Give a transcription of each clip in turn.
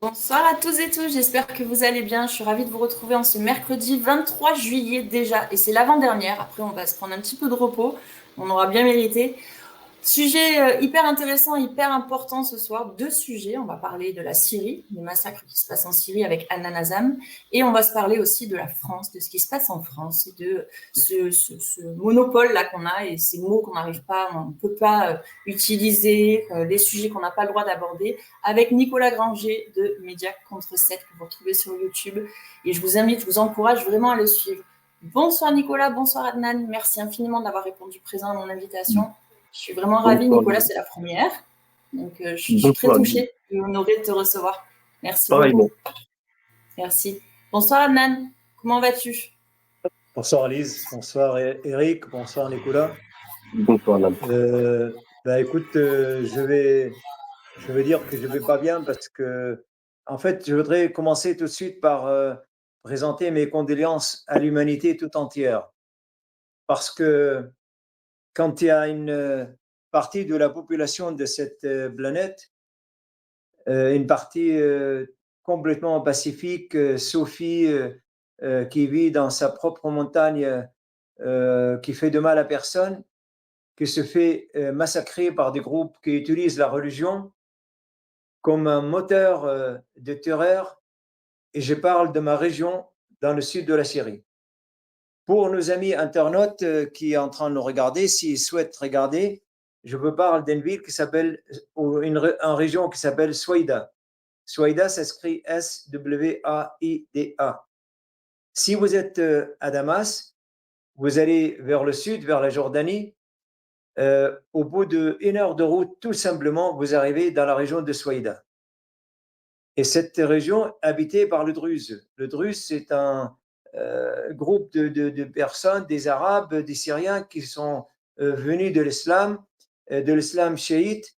Bonsoir à tous et toutes, j'espère que vous allez bien. Je suis ravie de vous retrouver en ce mercredi 23 juillet déjà, et c'est l'avant-dernière. Après, on va se prendre un petit peu de repos, on aura bien mérité. Sujet hyper intéressant, hyper important ce soir. Deux sujets, on va parler de la Syrie, des massacres qui se passent en Syrie avec Hanan Azam, et on va se parler aussi de la France, de ce qui se passe en France, et de ce monopole-là qu'on a, et ces mots qu'on n'arrive pas, on ne peut pas utiliser, les sujets qu'on n'a pas le droit d'aborder, avec Nicolas Granger de Média Contre 7, que vous retrouvez sur YouTube. Et je vous invite, je vous encourage vraiment à le suivre. Bonsoir Nicolas, bonsoir Adnan, merci infiniment d'avoir répondu présent à mon invitation. Je suis vraiment ravie, Nicolas, c'est la première. Donc, je suis très touchée et honorée de te recevoir. Merci beaucoup. Merci. Bonsoir, Adnan. Comment vas-tu? Bonsoir, Lise. Bonsoir, Eric. Bonsoir, Nicolas. Bonsoir, Adnan. Écoute, je vais dire que je ne vais pas bien parce que, en fait, je voudrais commencer tout de suite par présenter mes condoléances à l'humanité tout entière. Parce que quand il y a une partie de la population de cette planète, une partie complètement pacifique, Sophie, qui vit dans sa propre montagne, qui fait de mal à personne, qui se fait massacrer par des groupes qui utilisent la religion comme un moteur de terreur. Et je parle de ma région dans le sud de la Syrie. Pour nos amis internautes qui sont en train de nous regarder, s'ils souhaitent regarder, je vous parle d'une ville qui s'appelle, une région qui s'appelle Souaïda. Souaïda s'écrit S-W-A-I-D-A. Si vous êtes à Damas, vous allez vers le sud, vers la Jordanie. Au bout d'1 heure de route, tout simplement, vous arrivez dans la région de Souaïda. Et cette région est habitée par le Druze. Le Druze, c'est un groupe de personnes, des Arabes, des Syriens qui sont venus de l'islam chiite,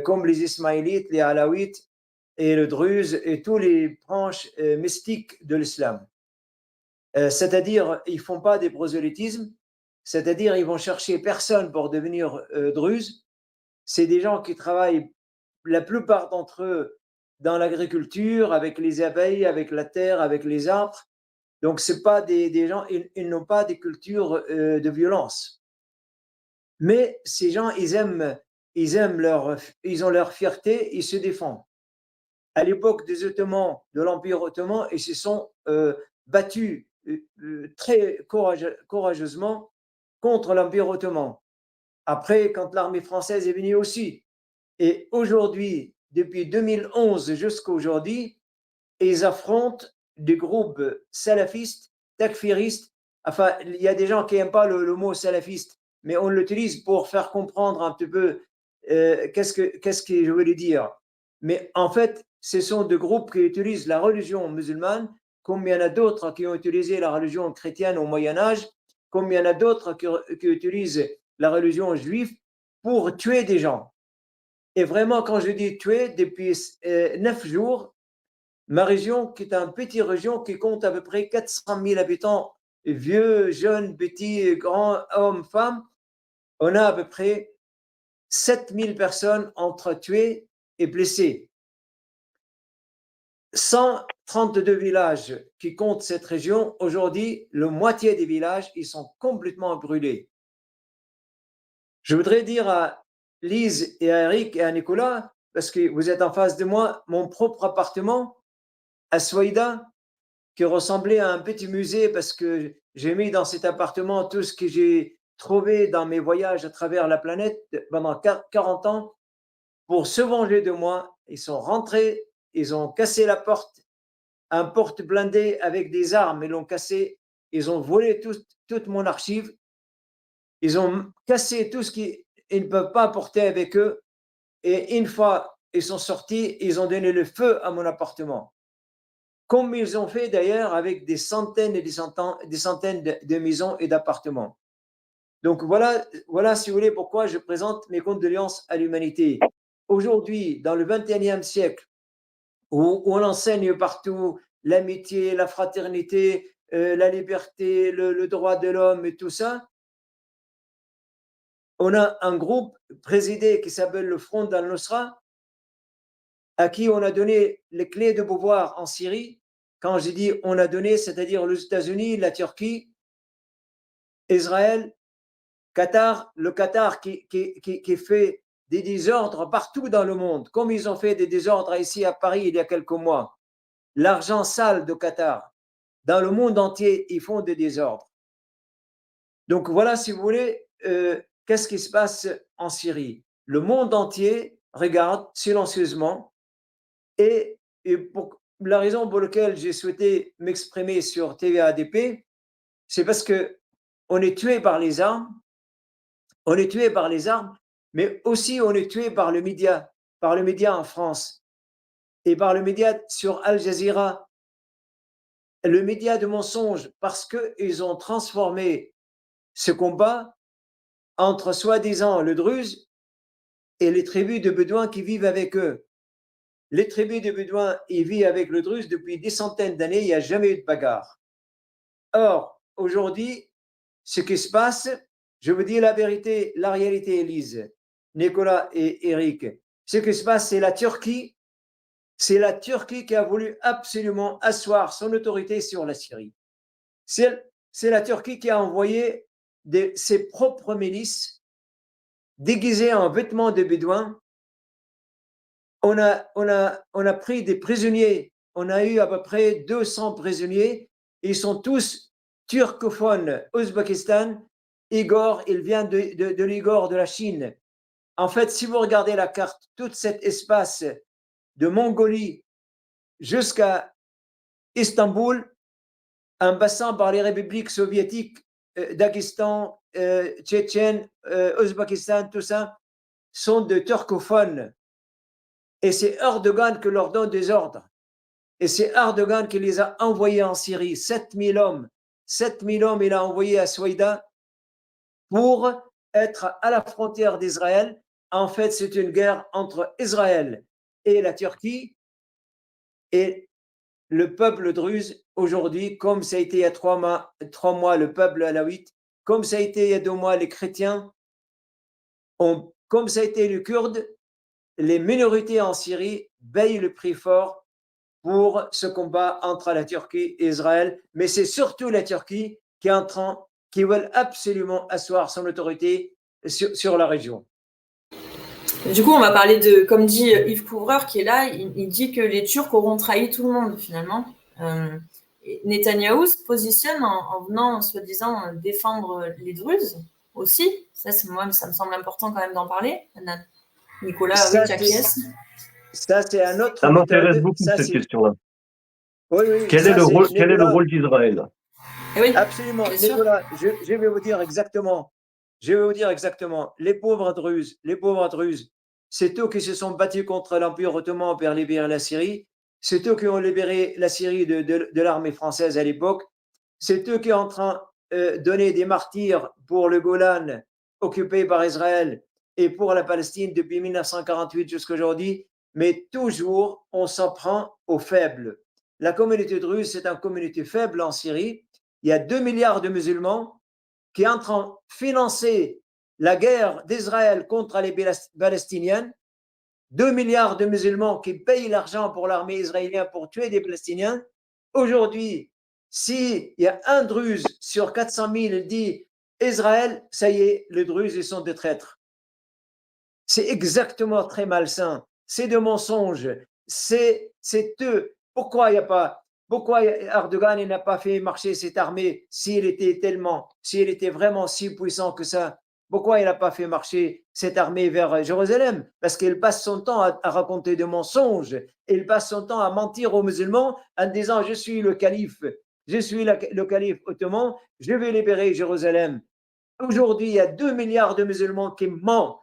comme les Ismaélites, les Alaouites et le Druze et tous les branches mystiques de l'islam. C'est-à-dire, ils ne font pas des prosélytismes, c'est-à-dire, ils vont chercher personne pour devenir Druze. C'est des gens qui travaillent, la plupart d'entre eux, dans l'agriculture, avec les abeilles, avec la terre, avec les arbres. Donc, ce n'est pas des gens, ils n'ont pas des cultures de violence. Mais ces gens, ils ont leur fierté, ils se défendent. À l'époque des Ottomans, de l'Empire ottoman, ils se sont battus très courageusement contre l'Empire ottoman. Après, quand l'armée française est venue aussi. Et aujourd'hui, depuis 2011 jusqu'à aujourd'hui, ils affrontent des groupes salafistes, takfiristes. Enfin, il y a des gens qui n'aiment pas le mot salafiste, mais on l'utilise pour faire comprendre un petit peu qu'est-ce que je voulais dire. Mais en fait, ce sont des groupes qui utilisent la religion musulmane, comme il y en a d'autres qui ont utilisé la religion chrétienne au Moyen-Âge, comme il y en a d'autres qui utilisent la religion juive pour tuer des gens. Et vraiment, quand je dis tuer, depuis 9 jours, ma région, qui est une petite région qui compte à peu près 400 000 habitants, vieux, jeunes, petits, grands, hommes, femmes, on a à peu près 7000 personnes entre tuées et blessées. 132 villages qui comptent cette région, aujourd'hui, la moitié des villages, ils sont complètement brûlés. Je voudrais dire à Lise et à Eric et à Nicolas, parce que vous êtes en face de moi, mon propre appartement à Souaïda, qui ressemblait à un petit musée parce que j'ai mis dans cet appartement tout ce que j'ai trouvé dans mes voyages à travers la planète pendant 40 ans pour se venger de moi. Ils sont rentrés, ils ont cassé la porte, un porte blindé avec des armes, ils l'ont cassé, ils ont volé toute mon archive, ils ont cassé tout ce qu'ils ne peuvent pas apporter avec eux. Et une fois ils sont sortis, ils ont donné le feu à mon appartement. Comme ils ont fait d'ailleurs avec des centaines et des centaines de maisons et d'appartements. Donc voilà, si vous voulez, pourquoi je présente mes condoléances à l'humanité. Aujourd'hui, dans le 21e siècle, où on enseigne partout l'amitié, la fraternité, la liberté, le droit de l'homme et tout ça, on a un groupe présidé qui s'appelle le Front al-Nusra, à qui on a donné les clés de pouvoir en Syrie. Quand j'ai dit on a donné, c'est-à-dire les États-Unis, la Turquie, Israël, Qatar, le Qatar qui fait des désordres partout dans le monde, comme ils ont fait des désordres ici à Paris il y a quelques mois. L'argent sale de Qatar, dans le monde entier, ils font des désordres. Donc voilà, si vous voulez, qu'est-ce qui se passe en Syrie? Le monde entier regarde silencieusement et pour la raison pour laquelle j'ai souhaité m'exprimer sur TVA ADP, c'est parce que on est tué par les armes, mais aussi on est tué par le média en France et par le média sur Al Jazeera, le média de mensonge, parce qu'ils ont transformé ce combat entre soi-disant le Druze et les tribus de Bédouins qui vivent avec eux. Les tribus de Bédouins, ils vivent avec le Druze depuis des centaines d'années, il n'y a jamais eu de bagarre. Or, aujourd'hui, ce qui se passe, je vous dis la vérité, la réalité, Élise, Nicolas et Eric, ce qui se passe, c'est la Turquie qui a voulu absolument asseoir son autorité sur la Syrie. C'est la Turquie qui a envoyé ses propres milices déguisées en vêtements de bédouins. On a pris des prisonniers, on a eu à peu près 200 prisonniers, ils sont tous turcophones, Ouzbékistan. Igor, il vient de l'Igor de la Chine. En fait, si vous regardez la carte, tout cet espace de Mongolie jusqu'à Istanbul, en passant par les républiques soviétiques, Daghestan, Tchétchène, Ouzbékistan, tout ça, sont de turcophones. Et c'est Erdogan qui leur donne des ordres. Et c'est Erdogan qui les a envoyés en Syrie. 7000 hommes. 7000 hommes, il a envoyé à Souaïda pour être à la frontière d'Israël. En fait, c'est une guerre entre Israël et la Turquie. Et le peuple druze, aujourd'hui, comme ça a été il y a 3 mois, le peuple alawite, comme ça a été il y a 2 mois, les chrétiens, comme ça a été les Kurdes, les minorités en Syrie payent le prix fort pour ce combat entre la Turquie et Israël. Mais c'est surtout la Turquie qui veut absolument asseoir son autorité sur la région. Du coup, on va parler de, comme dit Yves Couvreur qui est là, il dit que les Turcs auront trahi tout le monde finalement. Netanyahou se positionne en venant, soi-disant, défendre les Druzes aussi. Moi, ça me semble important quand même d'en parler. Nicolas, ça, oui, acquiesce. Ça, c'est un autre. Ça m'intéresse beaucoup cette question-là. Oui, quel est le rôle d'Israël? Oui, absolument, Nicolas, je vais vous dire exactement. Les pauvres Druzes, c'est eux qui se sont battus contre l'Empire ottoman pour libérer la Syrie. C'est eux qui ont libéré la Syrie de l'armée française à l'époque. C'est eux qui ont en train donné des martyrs pour le Golan occupé par Israël et pour la Palestine depuis 1948 jusqu'à aujourd'hui. Mais toujours, on s'en prend aux faibles. La communauté druze, c'est une communauté faible en Syrie. Il y a 2 milliards de musulmans qui entrent financer la guerre d'Israël contre les Palestiniens, 2 milliards de musulmans qui payent l'argent pour l'armée israélienne pour tuer des Palestiniens. Aujourd'hui, s'il y a un druze sur 400 000 dit Israël, ça y est, les druzes, ils sont des traîtres. C'est exactement très malsain. C'est de mensonges. C'est eux. Pourquoi Erdogan n'a pas fait marcher cette armée s'il était vraiment si puissant que ça? Pourquoi il n'a pas fait marcher cette armée vers Jérusalem? Parce qu'il passe son temps à raconter des mensonges. Il passe son temps à mentir aux musulmans en disant je suis le calife, le calife ottoman, je vais libérer Jérusalem. Aujourd'hui, il y a 2 milliards de musulmans qui mentent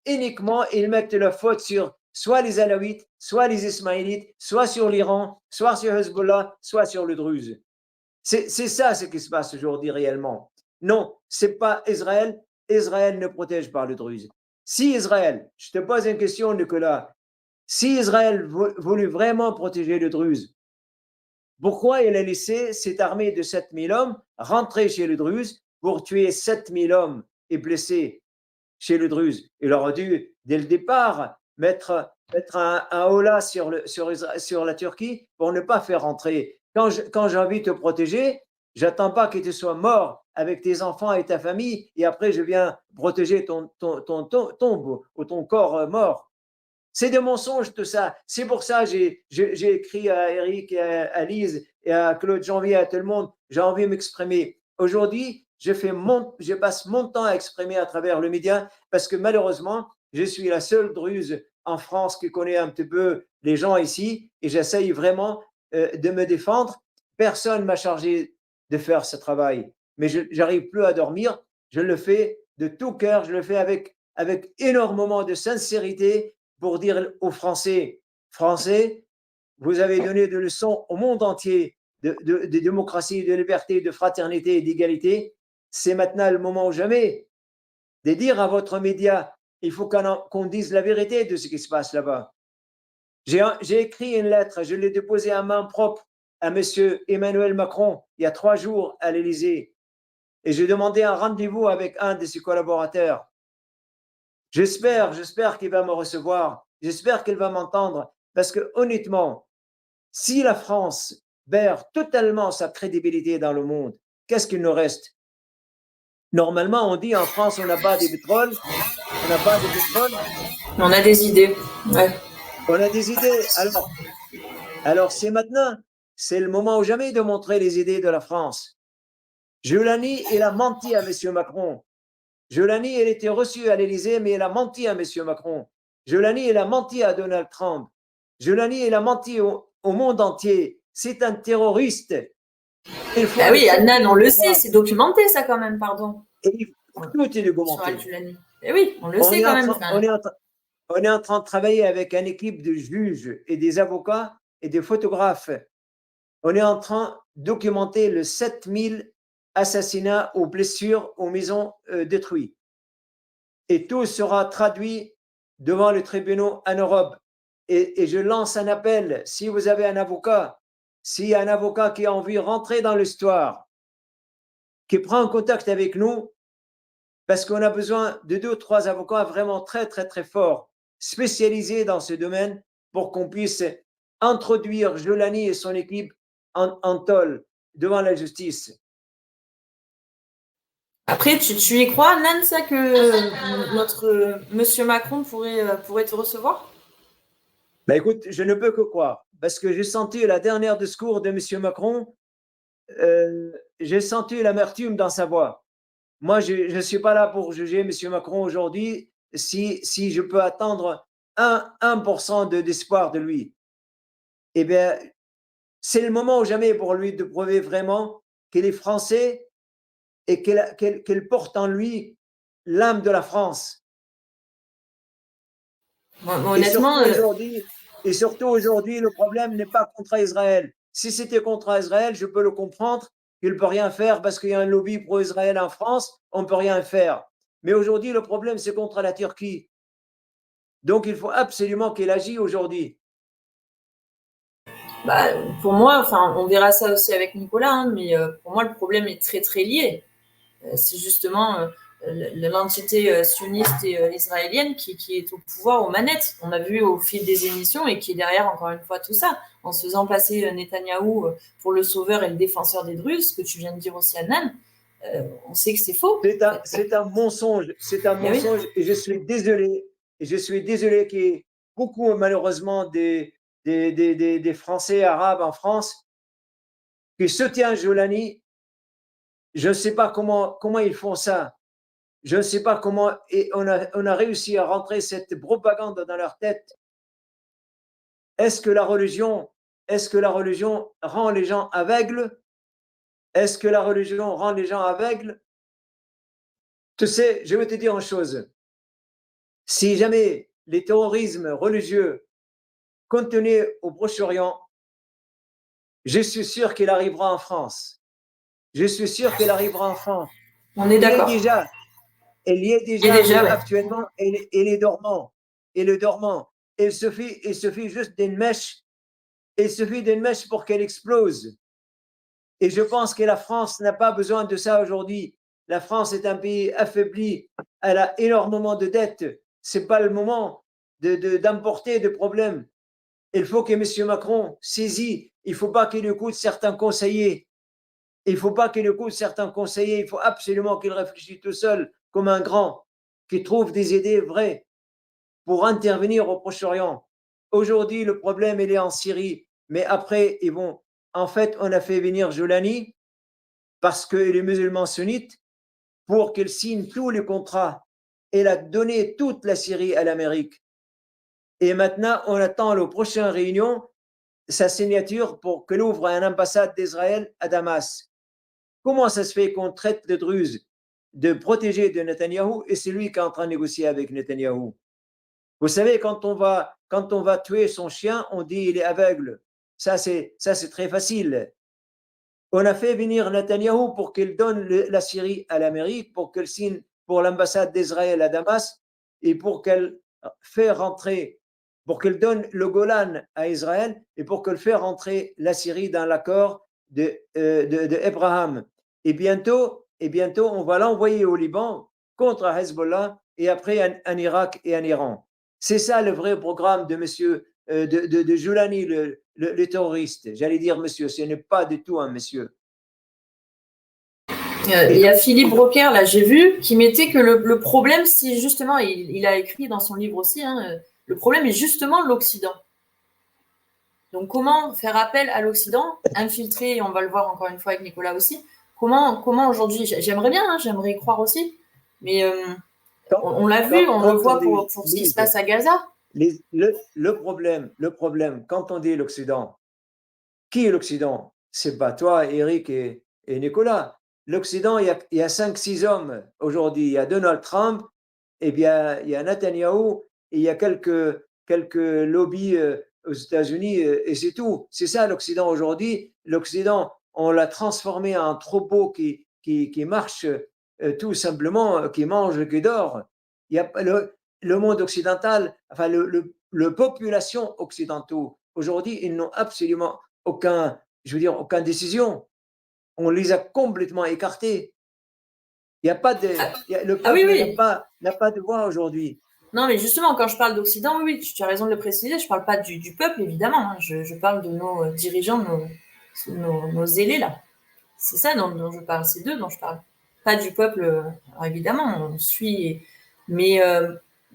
uniquement et ils mettent la faute sur soit les Alaouites, soit les Ismaélites, soit sur l'Iran, soit sur Hezbollah, soit sur le Druze. C'est ça ce qui se passe aujourd'hui réellement. Non, c'est pas Israël. Israël ne protège pas le Druze. Si Israël, je te pose une question, Nicolas, si Israël voulait vraiment protéger le Druze, pourquoi il a laissé cette armée de 7000 hommes rentrer chez le Druze pour tuer 7000 hommes et blesser chez le Druze? Il aurait dû, dès le départ, mettre un holà sur la Turquie pour ne pas faire rentrer. Quand j'ai envie de te protéger, j'attends pas que tu sois mort avec tes enfants et ta famille et après je viens protéger ton tombe ou ton corps mort. C'est des mensonges tout ça. C'est pour ça que j'ai écrit à Eric, et à Lise et à Claude Janvier, à tout le monde. J'ai envie de m'exprimer. Aujourd'hui, je passe mon temps à exprimer à travers le média parce que malheureusement, je suis la seule druze en France qui connaît un petit peu les gens ici et j'essaye vraiment de me défendre. Personne ne m'a chargé de faire ce travail, mais je n'arrive plus à dormir. Je le fais de tout cœur, je le fais avec énormément de sincérité pour dire aux Français, vous avez donné des leçons au monde entier de démocratie, de liberté, de fraternité et d'égalité. C'est maintenant le moment ou jamais de dire à votre média, il faut qu'on dise la vérité de ce qui se passe là-bas. J'ai écrit une lettre, je l'ai déposée à main propre à M. Emmanuel Macron il y a 3 jours à l'Élysée et j'ai demandé un rendez-vous avec un de ses collaborateurs. J'espère qu'il va me recevoir, j'espère qu'il va m'entendre parce que honnêtement, si la France perd totalement sa crédibilité dans le monde, qu'est-ce qu'il nous reste? Normalement, on dit en France, on n'a pas de pétrole, on n'a pas de pétrole. On a des idées. Ouais. On a des idées. Alors c'est maintenant, c'est le moment ou jamais de montrer les idées de la France. Giuliani, il a menti à M. Macron. Giuliani, il était reçu à l'Élysée, mais il a menti à M. Macron. Giuliani, il a menti à Donald Trump. Giuliani, il a menti au monde entier. C'est un terroriste. Ah oui, Adnan, on le sait, c'est documenté ça quand même, pardon. Et tout est documenté. Et oui, on le sait quand même. On est en train de travailler avec une équipe de juges et des avocats et des photographes. On est en train de documenter le 7000 assassinats ou blessures aux maisons détruites. Et tout sera traduit devant les tribunaux en Europe. Et je lance un appel, si vous avez un avocat, s'il y a un avocat qui a envie de rentrer dans l'histoire, qui prend contact avec nous, parce qu'on a besoin de 2 ou 3 avocats vraiment très, très, très forts, spécialisés dans ce domaine, pour qu'on puisse introduire Giuliani et son équipe en tôle devant la justice. Après, tu y crois, Nan, ça, que notre monsieur Macron pourrait te recevoir? Ben écoute, je ne peux que croire, parce que j'ai senti la dernière discours de monsieur Macron, j'ai senti l'amertume dans sa voix. Moi, je ne suis pas là pour juger M. Macron aujourd'hui si je peux attendre 1% d'espoir de lui. Eh bien, c'est le moment ou jamais pour lui de prouver vraiment qu'il est français et qu'il porte en lui l'âme de la France. Bon, honnêtement, et surtout aujourd'hui, le problème n'est pas contre Israël. Si c'était contre Israël, je peux le comprendre. Il ne peut rien faire parce qu'il y a un lobby pro-Israël en France, on ne peut rien faire. Mais aujourd'hui, le problème, c'est contre la Turquie. Donc, il faut absolument qu'il agisse aujourd'hui. Bah, pour moi, enfin, on verra ça aussi avec Nicolas, hein, mais pour moi, le problème est très, très lié. C'est justement l'entité sioniste et israélienne qui est au pouvoir, aux manettes. On a vu au fil des émissions et qui est derrière, encore une fois, tout ça, en se faisant passer Netanyahou pour le sauveur et le défenseur des Druzes, ce que tu viens de dire aussi, Adnan. On sait que c'est faux. C'est un mensonge, et je suis désolé, qu'il y ait beaucoup, malheureusement, des Français arabes en France qui soutiennent Jolani. Je ne sais pas comment ils font ça. Je ne sais pas comment, et on a réussi à rentrer cette propagande dans leur tête. Est-ce que la religion rend les gens aveugles? Est-ce que la religion rend les gens aveugles? Tu sais, je vais te dire une chose. Si jamais les terrorismes religieux continuent au Proche-Orient, je suis sûr qu'il arrivera en France. Je suis sûr qu'il arrivera en France. On est d'accord. Il y est déjà actuellement, il est dormant. Il suffit juste d'une mèche. Il suffit d'une mèche pour qu'elle explose. Et je pense que la France n'a pas besoin de ça aujourd'hui. La France est un pays affaibli. Elle a énormément de dettes. Ce n'est pas le moment d'emporter de problèmes. Il faut que M. Macron saisisse. Il ne faut pas qu'il écoute certains conseillers. Il faut absolument qu'il réfléchisse tout seul, comme un grand, qui trouve des idées vraies pour intervenir au Proche-Orient. Aujourd'hui, le problème, il est en Syrie. Mais après, en fait, on a fait venir Jolani parce qu'il est musulman sunnite pour qu'il signe tous les contrats. Il a donné toute la Syrie à l'Amérique. Et maintenant, on attend la prochaine réunion, sa signature pour qu'il ouvre une ambassade d'Israël à Damas. Comment ça se fait qu'on traite de Druze de protéger de Netanyahou et c'est lui qui est en train de négocier avec Netanyahou? Vous savez, quand on va tuer son chien, on dit il est aveugle. Ça, c'est très facile. On a fait venir Netanyahou pour qu'il donne la Syrie à l'Amérique, pour qu'elle signe pour l'ambassade d'Israël à Damas et pour qu'elle donne le Golan à Israël et pour qu'elle fasse rentrer la Syrie dans l'accord d'Abraham. Et bientôt, on va l'envoyer au Liban contre Hezbollah et après en Irak et en Iran. C'est ça le vrai programme de monsieur de Jolani, le terroriste. J'allais dire monsieur, ce n'est pas du tout un monsieur. Il y a Philippe Broker, là, j'ai vu, qui mettait que le problème, si justement, il a écrit dans son livre aussi, le problème est justement l'Occident. Donc, comment faire appel à l'Occident, infiltrer, et on va le voir encore une fois avec Nicolas aussi, comment aujourd'hui, j'aimerais bien, j'aimerais y croire aussi, mais on l'a vu, on le voit pour ce qui se passe à Gaza. Le problème, quand on dit l'Occident, qui est l'Occident? C'est pas toi, Eric et Nicolas. L'Occident, il y a 5-6 hommes aujourd'hui. Il y a Donald Trump, et bien il y a Netanyahou, et il y a quelques lobbies aux États-Unis, et c'est tout. C'est ça l'Occident aujourd'hui. L'Occident, on l'a transformé en troupeau qui marche tout simplement, qui mange, qui dort. Il y a le monde occidental, enfin le population occidentaux aujourd'hui, ils n'ont absolument aucune décision. On les a complètement écartés. Il n'y a pas de, le peuple n'a pas de voix aujourd'hui. Non, mais justement, quand je parle d'Occident, oui, tu as raison de le préciser, je ne parle pas du peuple, évidemment. Je parle de nos dirigeants, nos zélés, là. C'est ça dont je parle, c'est d'eux dont je parle. Pas du peuple, alors évidemment, on suit. Mais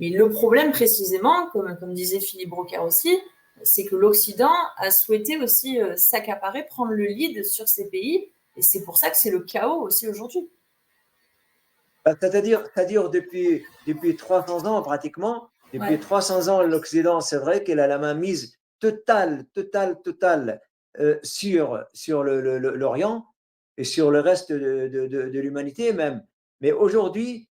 le problème, précisément, comme disait Philippe Broker aussi, c'est que l'Occident a souhaité aussi s'accaparer, prendre le lead sur ces pays. Et c'est pour ça que c'est le chaos aussi aujourd'hui. C'est-à-dire depuis 300 ans pratiquement, depuis 300 ans, l'Occident, c'est vrai qu'elle a la main mise totale sur l'Orient et sur le reste de l'humanité même. Mais aujourd'hui,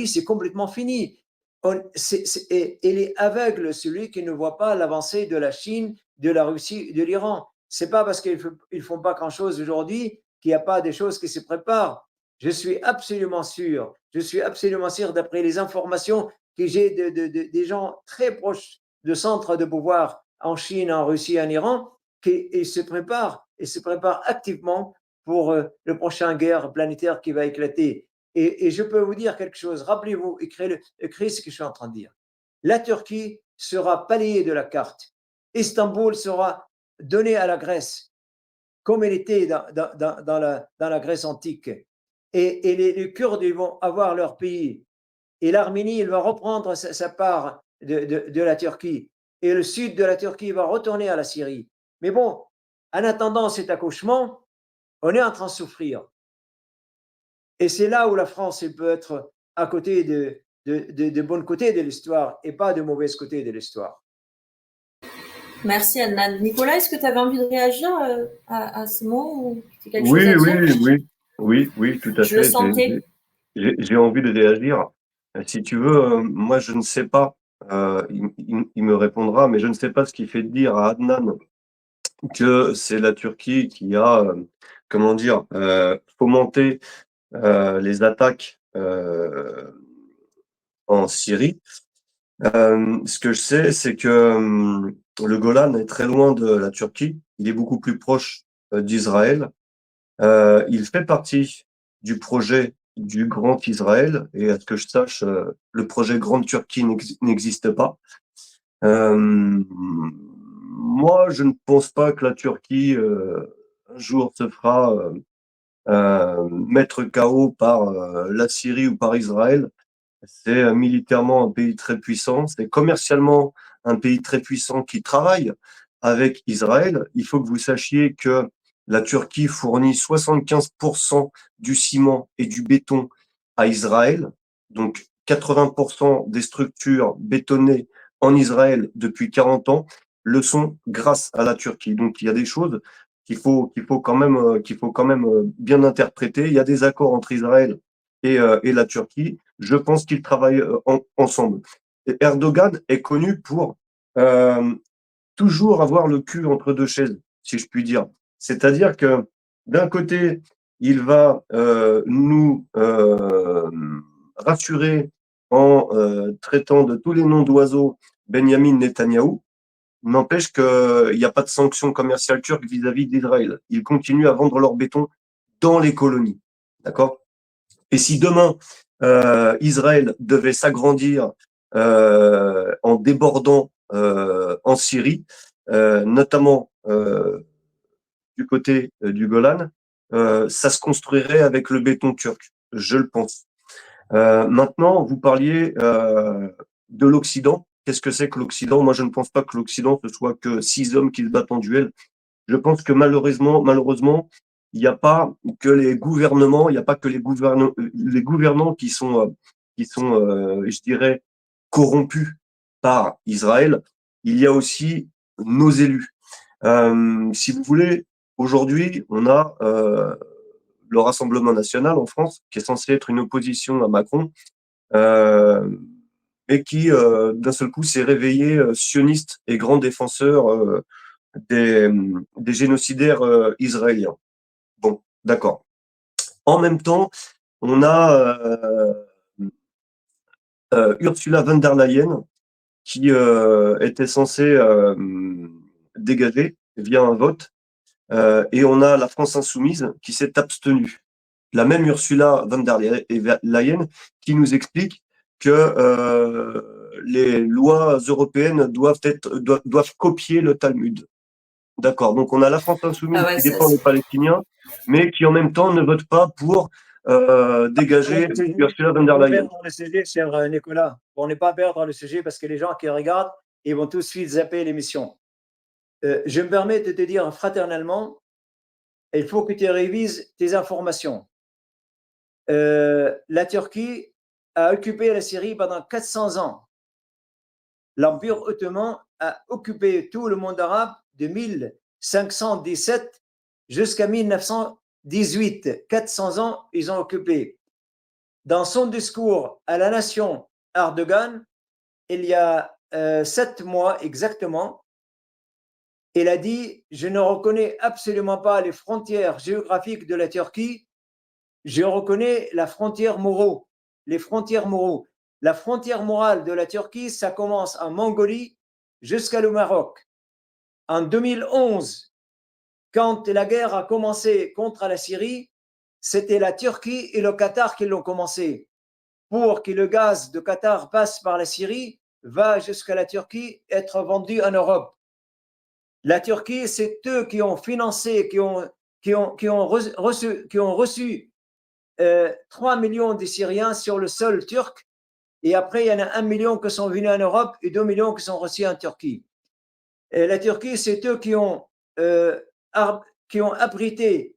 c'est complètement fini. Il est aveugle celui qui ne voit pas l'avancée de la Chine, de la Russie, de l'Iran. C'est pas parce qu'ils ne font pas grand-chose aujourd'hui qu'il n'y a pas des choses qui se préparent. Je suis absolument sûr, d'après les informations que j'ai des gens très proches de centres de pouvoir en Chine, en Russie, en Iran, qu'ils se préparent activement pour le prochain guerre planétaire qui va éclater. Et je peux vous dire quelque chose, rappelez-vous, écrivez ce que je suis en train de dire. La Turquie sera balayée de la carte. Istanbul sera donnée à la Grèce, comme elle était dans la Grèce antique. Et les Kurdes, ils vont avoir leur pays. Et l'Arménie, elle va reprendre sa part de la Turquie. Et le sud de la Turquie va retourner à la Syrie. Mais bon, en attendant cet accouchement, on est en train de souffrir. Et c'est là où la France elle peut être à côté de bon côté de l'histoire et pas de mauvais côté de l'histoire. Merci Adnan. Nicolas, est-ce que tu avais envie de réagir à ce mot ou quelque chose Oui, à dire? oui, oui, oui, oui, tout à Je le fait. sentais. J'ai envie de réagir. Si tu veux, moi, je ne sais pas. Il me répondra, mais je ne sais pas ce qui fait dire à Adnan que c'est la Turquie qui a, comment dire, fomenté les attaques en Syrie. Ce que je sais, c'est que le Golan est très loin de la Turquie. Il est beaucoup plus proche d'Israël. Il fait partie du projet du Grand Israël, et à ce que je sache, le projet Grande Turquie n'existe pas. Moi, je ne pense pas que la Turquie un jour se fera mettre KO par la Syrie ou par Israël. C'est militairement un pays très puissant, c'est commercialement un pays très puissant qui travaille avec Israël. Il faut que vous sachiez que la Turquie fournit 75% du ciment et du béton à Israël. Donc 80% des structures bétonnées en Israël depuis 40 ans le sont grâce à la Turquie. Donc il y a des choses qu'il faut quand même bien interpréter. Il y a des accords entre Israël et la Turquie. Je pense qu'ils travaillent ensemble. Et Erdogan est connu pour euh, toujours avoir le cul entre deux chaises, si je puis dire. C'est-à-dire que d'un côté, il va nous rassurer en traitant de tous les noms d'oiseaux Benjamin Netanyahou. N'empêche qu'il n'y a pas de sanctions commerciales turques vis-à-vis d'Israël. Ils continuent à vendre leur béton dans les colonies. D'accord? Et si demain, Israël devait s'agrandir en débordant en Syrie, notamment du côté du Golan, ça se construirait avec le béton turc, je le pense. Maintenant, vous parliez de l'Occident. Qu'est-ce que c'est que l'Occident? Moi, je ne pense pas que l'Occident, ce soit que 6 hommes qui se battent en duel. Je pense que malheureusement, il n'y a pas que les gouvernements, il n'y a pas que les gouvernants qui sont, je dirais, corrompus par Israël. Il y a aussi nos élus. Si vous voulez, aujourd'hui, on a le Rassemblement national en France, qui est censé être une opposition à Macron, et qui, d'un seul coup, s'est réveillé sioniste et grand défenseur des génocidaires israéliens. Bon, d'accord. En même temps, on a Ursula von der Leyen qui était censée dégager via un vote, et on a la France insoumise qui s'est abstenue. La même Ursula von der Leyen qui nous explique que les lois européennes doivent copier le Talmud. D'accord. Donc, on a la France insoumise Ah ouais, qui défend les Palestiniens, mais qui en même temps ne vote pas pour dégager Ursula von der Pour Leyen. perdre le sujet, cher Nicolas, pour ne pas perdre le sujet, parce que les gens qui regardent, ils vont tout de suite zapper l'émission. Je me permets de te dire fraternellement, il faut que tu révises tes informations. La Turquie a occupé la Syrie pendant 400 ans. L'Empire ottoman a occupé tout le monde arabe de 1517 jusqu'à 1918. 400 ans, ils ont occupé. Dans son discours à la nation, Erdogan, il y a 7 mois exactement, il a dit « Je ne reconnais absolument pas les frontières géographiques de la Turquie, je reconnais la frontière morale, les frontières morales. La frontière morale de la Turquie, ça commence en Mongolie jusqu'à le Maroc. En 2011, quand la guerre a commencé contre la Syrie, c'était la Turquie et le Qatar qui l'ont commencé. Pour que le gaz de Qatar passe par la Syrie, va jusqu'à la Turquie être vendu en Europe. La Turquie, c'est eux qui ont financé, qui ont reçu 3 millions de Syriens sur le sol turc. Et après, il y en a 1 million qui sont venus en Europe et 2 millions qui sont reçus en Turquie. Et la Turquie, c'est eux qui ont abrité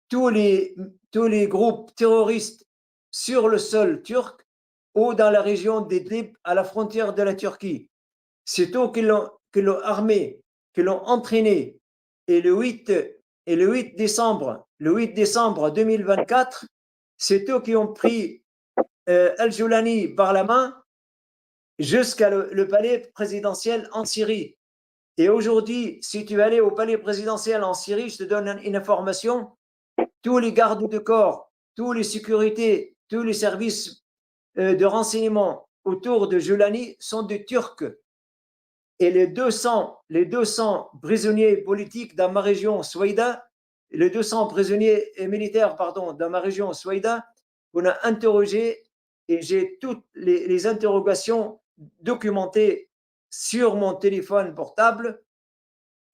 tous les groupes terroristes sur le sol turc ou dans la région d'Idlib, à la frontière de la Turquie. C'est eux qui l'ont armé, qui l'ont entraîné. Et le 8 décembre 2024, c'est eux qui ont pris Al-Joulani par la main jusqu'à le palais présidentiel en Syrie. Et aujourd'hui, si tu allais au palais présidentiel en Syrie, je te donne une information, tous les gardes de corps, tous les sécurités, tous les services de renseignement autour de Joulani sont des Turcs. Et les 200 prisonniers politiques dans ma région, Souaïda, les 200 prisonniers militaires, dans ma région, Souaïda, on a interrogé et j'ai toutes les interrogations documentées sur mon téléphone portable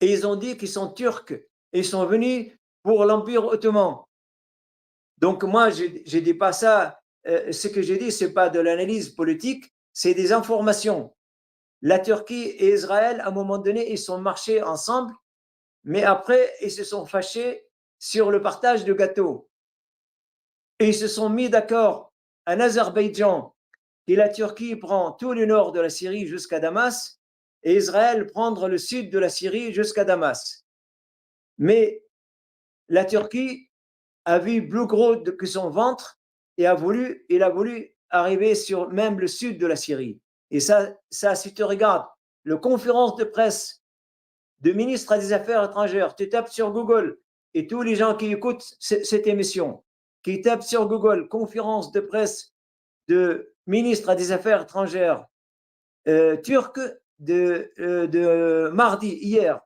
et ils ont dit qu'ils sont turcs et ils sont venus pour l'Empire ottoman. Donc moi, je dis pas ça, ce que j'ai dit, c'est pas de l'analyse politique, c'est des informations. La Turquie et Israël, à un moment donné, ils sont marchés ensemble, mais après, ils se sont fâchés sur le partage de gâteaux. Et ils se sont mis d'accord en Azerbaïdjan que la Turquie prend tout le nord de la Syrie jusqu'à Damas et Israël prendre le sud de la Syrie jusqu'à Damas. Mais la Turquie a vu plus gros que son ventre et il a voulu arriver sur même le sud de la Syrie. Et ça, si tu regardes la conférence de presse de ministre des Affaires étrangères, tu tapes sur Google et tous les gens qui écoutent cette émission, qui tapent sur Google conférence de presse de ministre des Affaires étrangères turc de mardi, hier,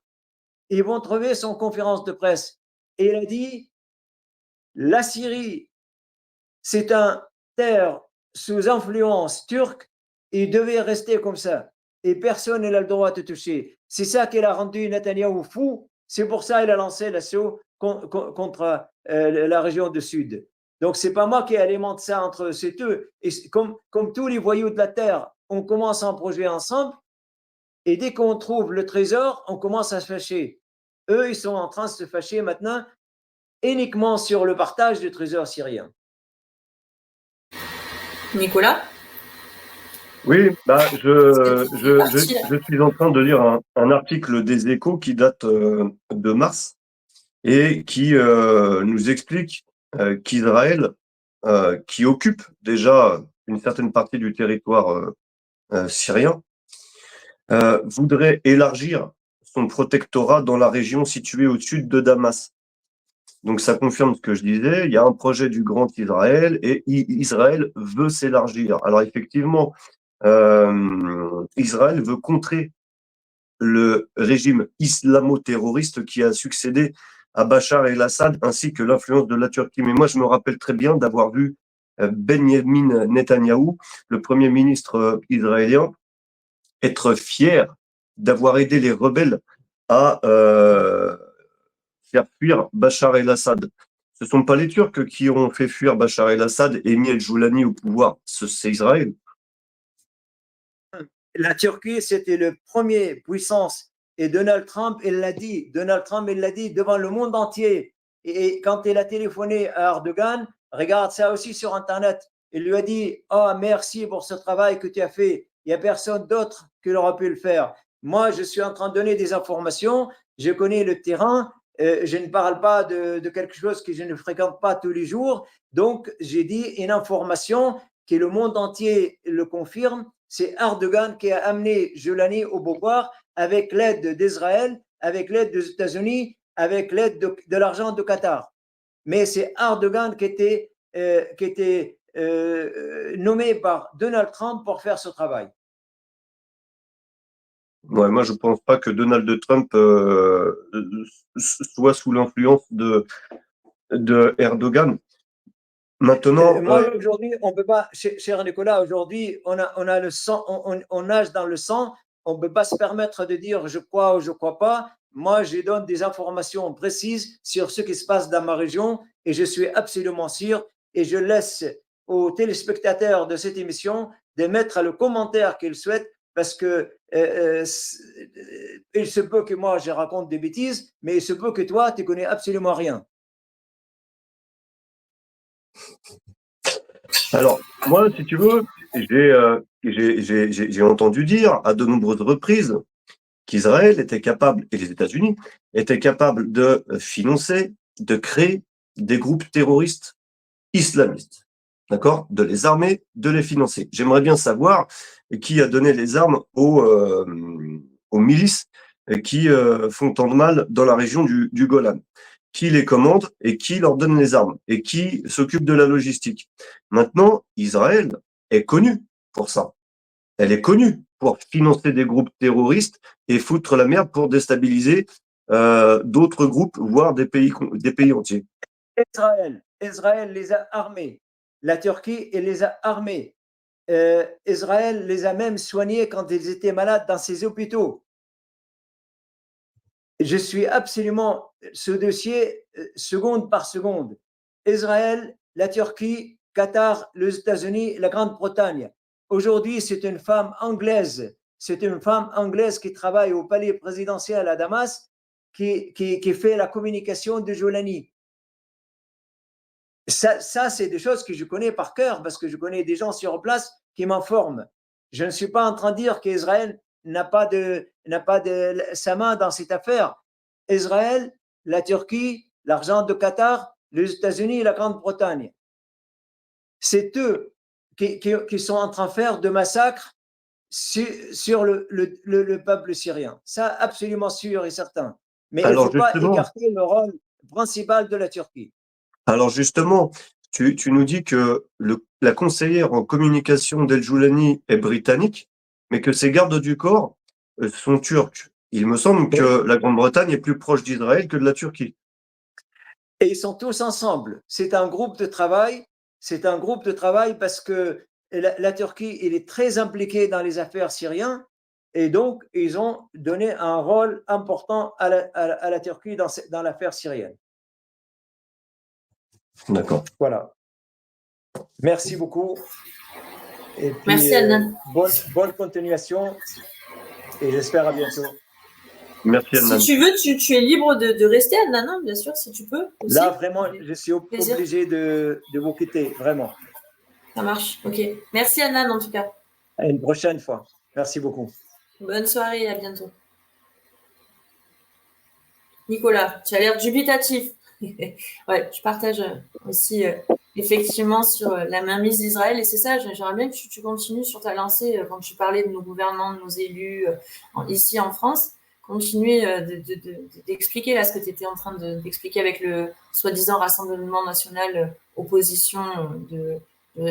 ils vont trouver son conférence de presse. Et il a dit, la Syrie, c'est un terre sous influence turque, il devait rester comme ça. Et personne n'a le droit de toucher. C'est ça qui a rendu Netanyahou fou. C'est pour ça qu'il a lancé l'assaut contre la région du Sud. Donc, c'est pas moi qui alimente ça entre ces deux. Et comme tous les voyous de la terre, on commence un projet ensemble. Et dès qu'on trouve le trésor, on commence à se fâcher. Eux, ils sont en train de se fâcher maintenant uniquement sur le partage du trésor syrien. Nicolas? Oui, je suis en train de lire un article des Échos qui date de mars et qui nous explique qu'Israël, qui occupe déjà une certaine partie du territoire syrien, voudrait élargir son protectorat dans la région située au sud de Damas. Donc ça confirme ce que je disais, il y a un projet du Grand Israël et Israël veut s'élargir. Alors effectivement, Israël veut contrer le régime islamo-terroriste qui a succédé à Bachar el-Assad ainsi que l'influence de la Turquie. Mais moi, je me rappelle très bien d'avoir vu Benjamin Netanyahou, le premier ministre israélien, être fier d'avoir aidé les rebelles à faire fuir Bachar el-Assad. Ce ne sont pas les Turcs qui ont fait fuir Bachar el-Assad et mis el-Joulani au pouvoir, c'est Israël. La Turquie, c'était le premier puissance. Et Donald Trump, il l'a dit devant le monde entier. Et quand il a téléphoné à Erdogan, regarde ça aussi sur Internet, il lui a dit, oh, merci pour ce travail que tu as fait. Il n'y a personne d'autre qui aura pu le faire. Moi, je suis en train de donner des informations. Je connais le terrain. Je ne parle pas de quelque chose que je ne fréquente pas tous les jours. Donc, j'ai dit une information que le monde entier le confirme. C'est Erdogan qui a amené Joulani au pouvoir avec l'aide d'Israël, avec l'aide des États-Unis, avec l'aide de l'argent de Qatar. Mais c'est Erdogan qui était nommé par Donald Trump pour faire ce travail. Ouais, moi, je ne pense pas que Donald Trump soit sous l'influence de de Erdogan. Maintenant, moi, aujourd'hui, on ne peut pas, cher Nicolas, aujourd'hui, on a le sang, on nage dans le sang, on ne peut pas se permettre de dire je crois ou je ne crois pas. Moi, je donne des informations précises sur ce qui se passe dans ma région et je suis absolument sûr et je laisse aux téléspectateurs de cette émission de mettre le commentaire qu'ils souhaitent parce que il se peut que moi, je raconte des bêtises, mais il se peut que toi, tu ne connais absolument rien. alors, moi, si tu veux, j'ai entendu dire à de nombreuses reprises qu'Israël était capable, et les États-Unis, étaient capables de financer, de créer des groupes terroristes islamistes. D'accord? De les armer, de les financer. J'aimerais bien savoir qui a donné les armes aux milices qui font tant de mal dans la région du Golan. Qui les commande et qui leur donne les armes et qui s'occupe de la logistique. Maintenant, Israël est connu pour ça. Elle est connue pour financer des groupes terroristes et foutre la merde pour déstabiliser d'autres groupes, voire des pays entiers. Israël les a armés. La Turquie les a armés. Israël les a même soignés quand ils étaient malades dans ses hôpitaux. Je suis absolument ce dossier seconde par seconde. Israël, la Turquie, Qatar, les États-Unis, la Grande-Bretagne. Aujourd'hui, c'est une femme anglaise. C'est une femme anglaise qui travaille au palais présidentiel à Damas, qui fait la communication de Jolani. Ça c'est des choses que je connais par cœur parce que je connais des gens sur place qui m'informent. Je ne suis pas en train de dire qu'Israël n'a pas de sa main dans cette affaire. Israël, la Turquie, l'argent de Qatar, les États-Unis et la Grande-Bretagne. C'est eux qui sont en train de faire de massacres sur le peuple syrien. Ça, absolument sûr et certain. Mais il ne faut pas écarter le rôle principal de la Turquie. Alors justement, tu nous dis que la conseillère en communication d'El Joulani est britannique, mais que ses gardes du corps sont turcs. Il me semble que la Grande-Bretagne est plus proche d'Israël que de la Turquie. Et ils sont tous ensemble. C'est un groupe de travail. C'est un groupe de travail parce que la Turquie, il est très impliquée dans les affaires syriennes. Et donc, ils ont donné un rôle important à la Turquie dans l'affaire syrienne. D'accord. Voilà. Merci beaucoup. Et puis, merci Adnan. Bonne continuation et j'espère à bientôt. Merci Adnan. Si tu veux, tu es libre de rester Adnan, hein, bien sûr, si tu peux. Aussi. Là, vraiment, je suis obligé de vous quitter, vraiment. Ça marche, ok. Merci Adnan en tout cas. À une prochaine fois. Merci beaucoup. Bonne soirée et à bientôt. Nicolas, tu as l'air dubitatif. Ouais, je partage aussi effectivement sur la mainmise d'Israël et c'est ça, j'aimerais bien que tu continues sur ta lancée quand tu parlais de nos gouvernants, de nos élus ici en France, continuer d'expliquer là ce que tu étais en train d'expliquer avec le soi-disant Rassemblement national opposition de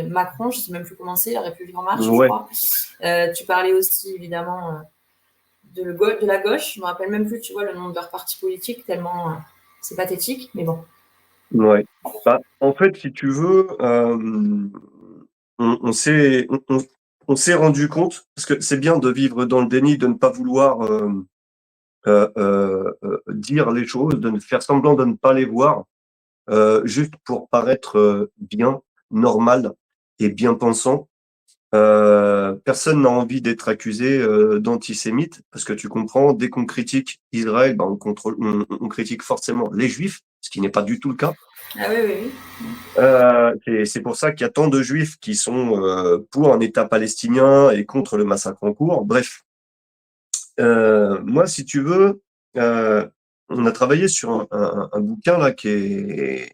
Macron, je ne sais même plus comment c'est, la République en marche, ouais. Je crois. Tu parlais aussi évidemment de la gauche, je me rappelle même plus, tu vois, le nom de leur parti politique, tellement c'est pathétique, mais bon. Ouais. Bah, en fait, si tu veux, on s'est rendu compte, parce que c'est bien de vivre dans le déni, de ne pas vouloir dire les choses, de faire semblant de ne pas les voir, juste pour paraître bien, normal et bien pensant. Personne n'a envie d'être accusé d'antisémite, parce que tu comprends, dès qu'on critique Israël, ben on critique forcément les Juifs, ce qui n'est pas du tout le cas. Ah oui, oui. C'est pour ça qu'il y a tant de Juifs qui sont pour un État palestinien et contre le massacre en cours. Bref, moi, si tu veux, on a travaillé sur un bouquin là qui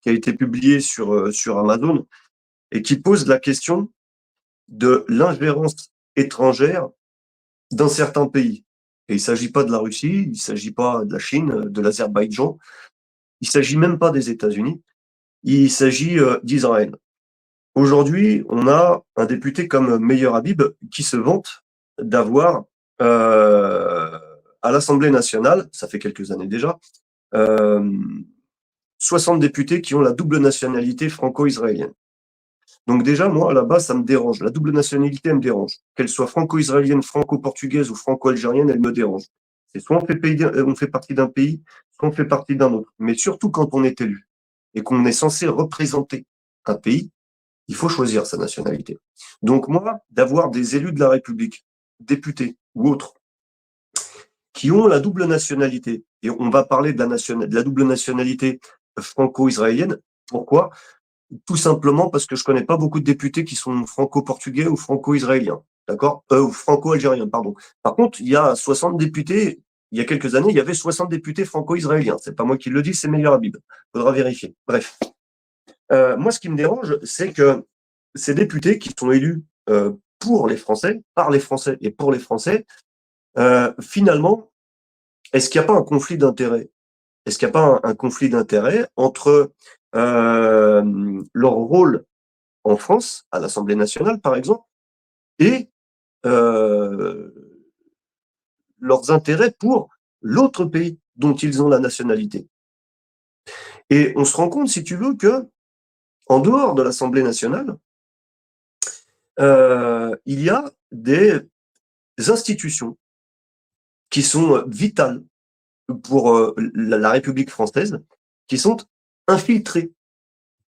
a été publié sur Amazon et qui pose la question de l'ingérence étrangère dans certains pays. Et il ne s'agit pas de la Russie, il ne s'agit pas de la Chine, de l'Azerbaïdjan, il ne s'agit même pas des États-Unis, il s'agit d'Israël. Aujourd'hui, on a un député comme Meir Habib qui se vante d'avoir à l'Assemblée nationale, ça fait quelques années déjà, 60 députés qui ont la double nationalité franco-israélienne. Donc déjà, moi, à la base, ça me dérange. La double nationalité, elle me dérange. Qu'elle soit franco-israélienne, franco-portugaise ou franco-algérienne, elle me dérange. C'est soit on fait partie d'un pays, soit on fait partie d'un autre. Mais surtout quand on est élu et qu'on est censé représenter un pays, il faut choisir sa nationalité. Donc moi, d'avoir des élus de la République, députés ou autres, qui ont la double nationalité, et on va parler de la double nationalité franco-israélienne, pourquoi? Tout simplement parce que je connais pas beaucoup de députés qui sont franco-portugais ou franco-israéliens, d'accord? Ou franco-algériens, pardon. Par contre, il y a 60 députés, il y a quelques années, il y avait 60 députés franco-israéliens. C'est pas moi qui le dis, c'est Meir Habib. Faudra vérifier. Bref. Moi, ce qui me dérange, c'est que ces députés qui sont élus pour les Français, par les Français et pour les Français, finalement, est-ce qu'il n'y a pas un conflit d'intérêts? Est-ce qu'il n'y a pas un conflit d'intérêts entre leur rôle en France, à l'Assemblée nationale par exemple, et euh, leurs intérêts pour l'autre pays dont ils ont la nationalité? Et on se rend compte, si tu veux, que en dehors de l'Assemblée nationale, il y a des institutions qui sont vitales pour la République française, qui sont infiltrées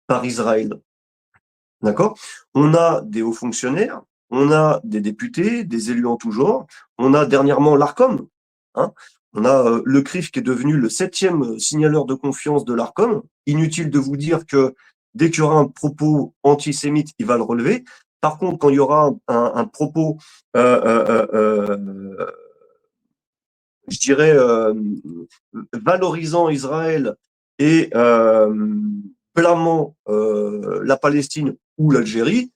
par Israël. D'accord? On a des hauts fonctionnaires, on a des députés, des élus en tout genre, on a dernièrement l'Arcom, hein, on a le CRIF qui est devenu le 7e signaleur de confiance de l'Arcom. Inutile de vous dire que dès qu'il y aura un propos antisémite, il va le relever. Par contre, quand il y aura un propos, je dirais, valorisant Israël et blâmant la Palestine ou l'Algérie,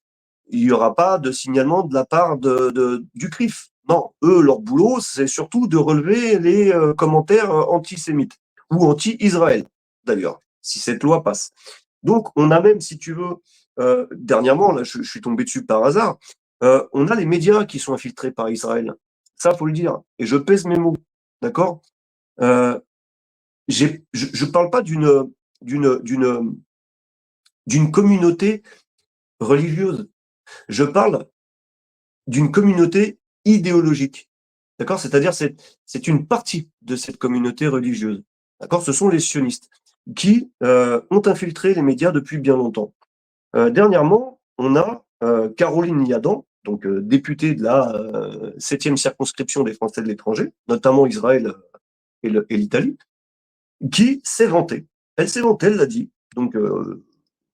il n'y aura pas de signalement de la part du CRIF. Non, eux, leur boulot, c'est surtout de relever les commentaires antisémites ou anti-Israël, d'ailleurs, si cette loi passe. Donc, on a même, si tu veux, dernièrement, là, je suis tombé dessus par hasard, on a les médias qui sont infiltrés par Israël. Ça, faut le dire. Et je pèse mes mots, d'accord? Je ne parle pas d'une communauté religieuse. Je parle d'une communauté idéologique. D'accord? C'est-à-dire, c'est une partie de cette communauté religieuse. D'accord? Ce sont les sionistes qui ont infiltré les médias depuis bien longtemps. Dernièrement, on a Caroline Yadan, donc députée de la 7e circonscription des Français de l'étranger, notamment Israël et l'Italie, qui s'est vantée. Elle s'est vantée, elle l'a dit, donc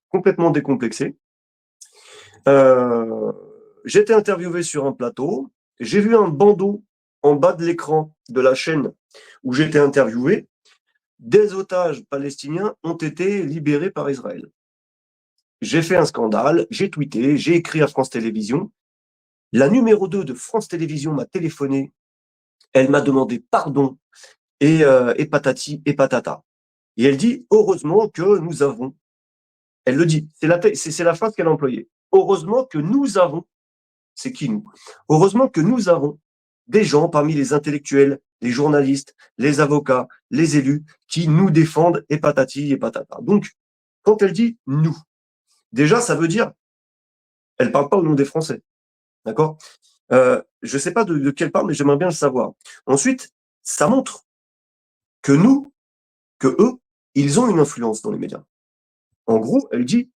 complètement décomplexée. J'ai été interviewé sur un plateau, j'ai vu un bandeau en bas de l'écran de la chaîne où j'étais interviewé. Des otages palestiniens ont été libérés par Israël. J'ai fait un scandale, j'ai tweeté, j'ai écrit à France Télévisions. La numéro 2 de France Télévisions m'a téléphoné, elle m'a demandé pardon et patati et patata. Et elle dit, heureusement que nous avons, elle le dit, c'est la phrase qu'elle a employée. Heureusement que nous avons, c'est qui nous? Heureusement que nous avons des gens parmi les intellectuels, les journalistes, les avocats, les élus, qui nous défendent et patati et patata. Donc, quand elle dit nous, déjà, ça veut dire, elle parle pas au nom des Français. D'accord? Je sais pas de quelle parle, mais j'aimerais bien le savoir. Ensuite, ça montre que nous, que eux, ils ont une influence dans les médias. En gros, elle dit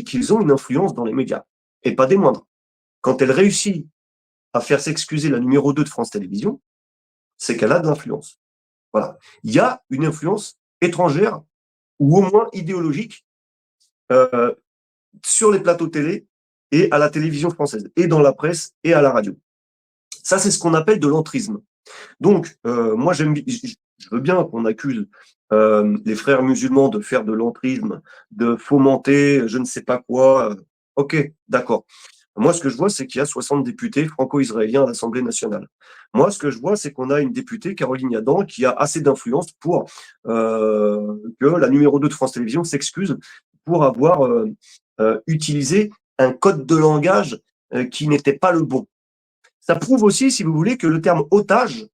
qu'ils ont une influence dans les médias, et pas des moindres. Quand elle réussit à faire s'excuser la numéro 2 de France Télévisions, c'est qu'elle a de l'influence. Voilà. Il y a une influence étrangère, ou au moins idéologique, sur les plateaux télé et à la télévision française, et dans la presse et à la radio. Ça, c'est ce qu'on appelle de l'entrisme. Donc, moi, je veux bien qu'on accuse les frères musulmans de faire de l'entrisme, de fomenter je ne sais pas quoi. Ok, d'accord. Moi, ce que je vois, c'est qu'il y a 60 députés franco-israéliens à l'Assemblée nationale. Moi, ce que je vois, c'est qu'on a une députée, Caroline Yadan, qui a assez d'influence pour que la numéro 2 de France Télévisions s'excuse pour avoir utilisé un code de langage qui n'était pas le bon. Ça prouve aussi, si vous voulez, que le terme otage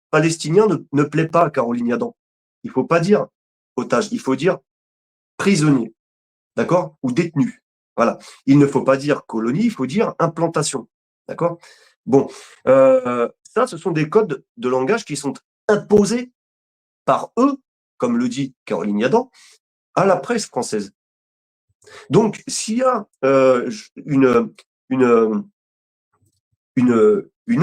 palestinien ne plaît pas à Caroline Yadan. Il ne faut pas dire otage, il faut dire prisonniers, d'accord, ou détenus. Voilà. Il ne faut pas dire colonie, il faut dire implantation, d'accord. Bon, ça, ce sont des codes de langage qui sont imposés par eux, comme le dit Caroline Yadan, à la presse française. Donc, s'il y a une, une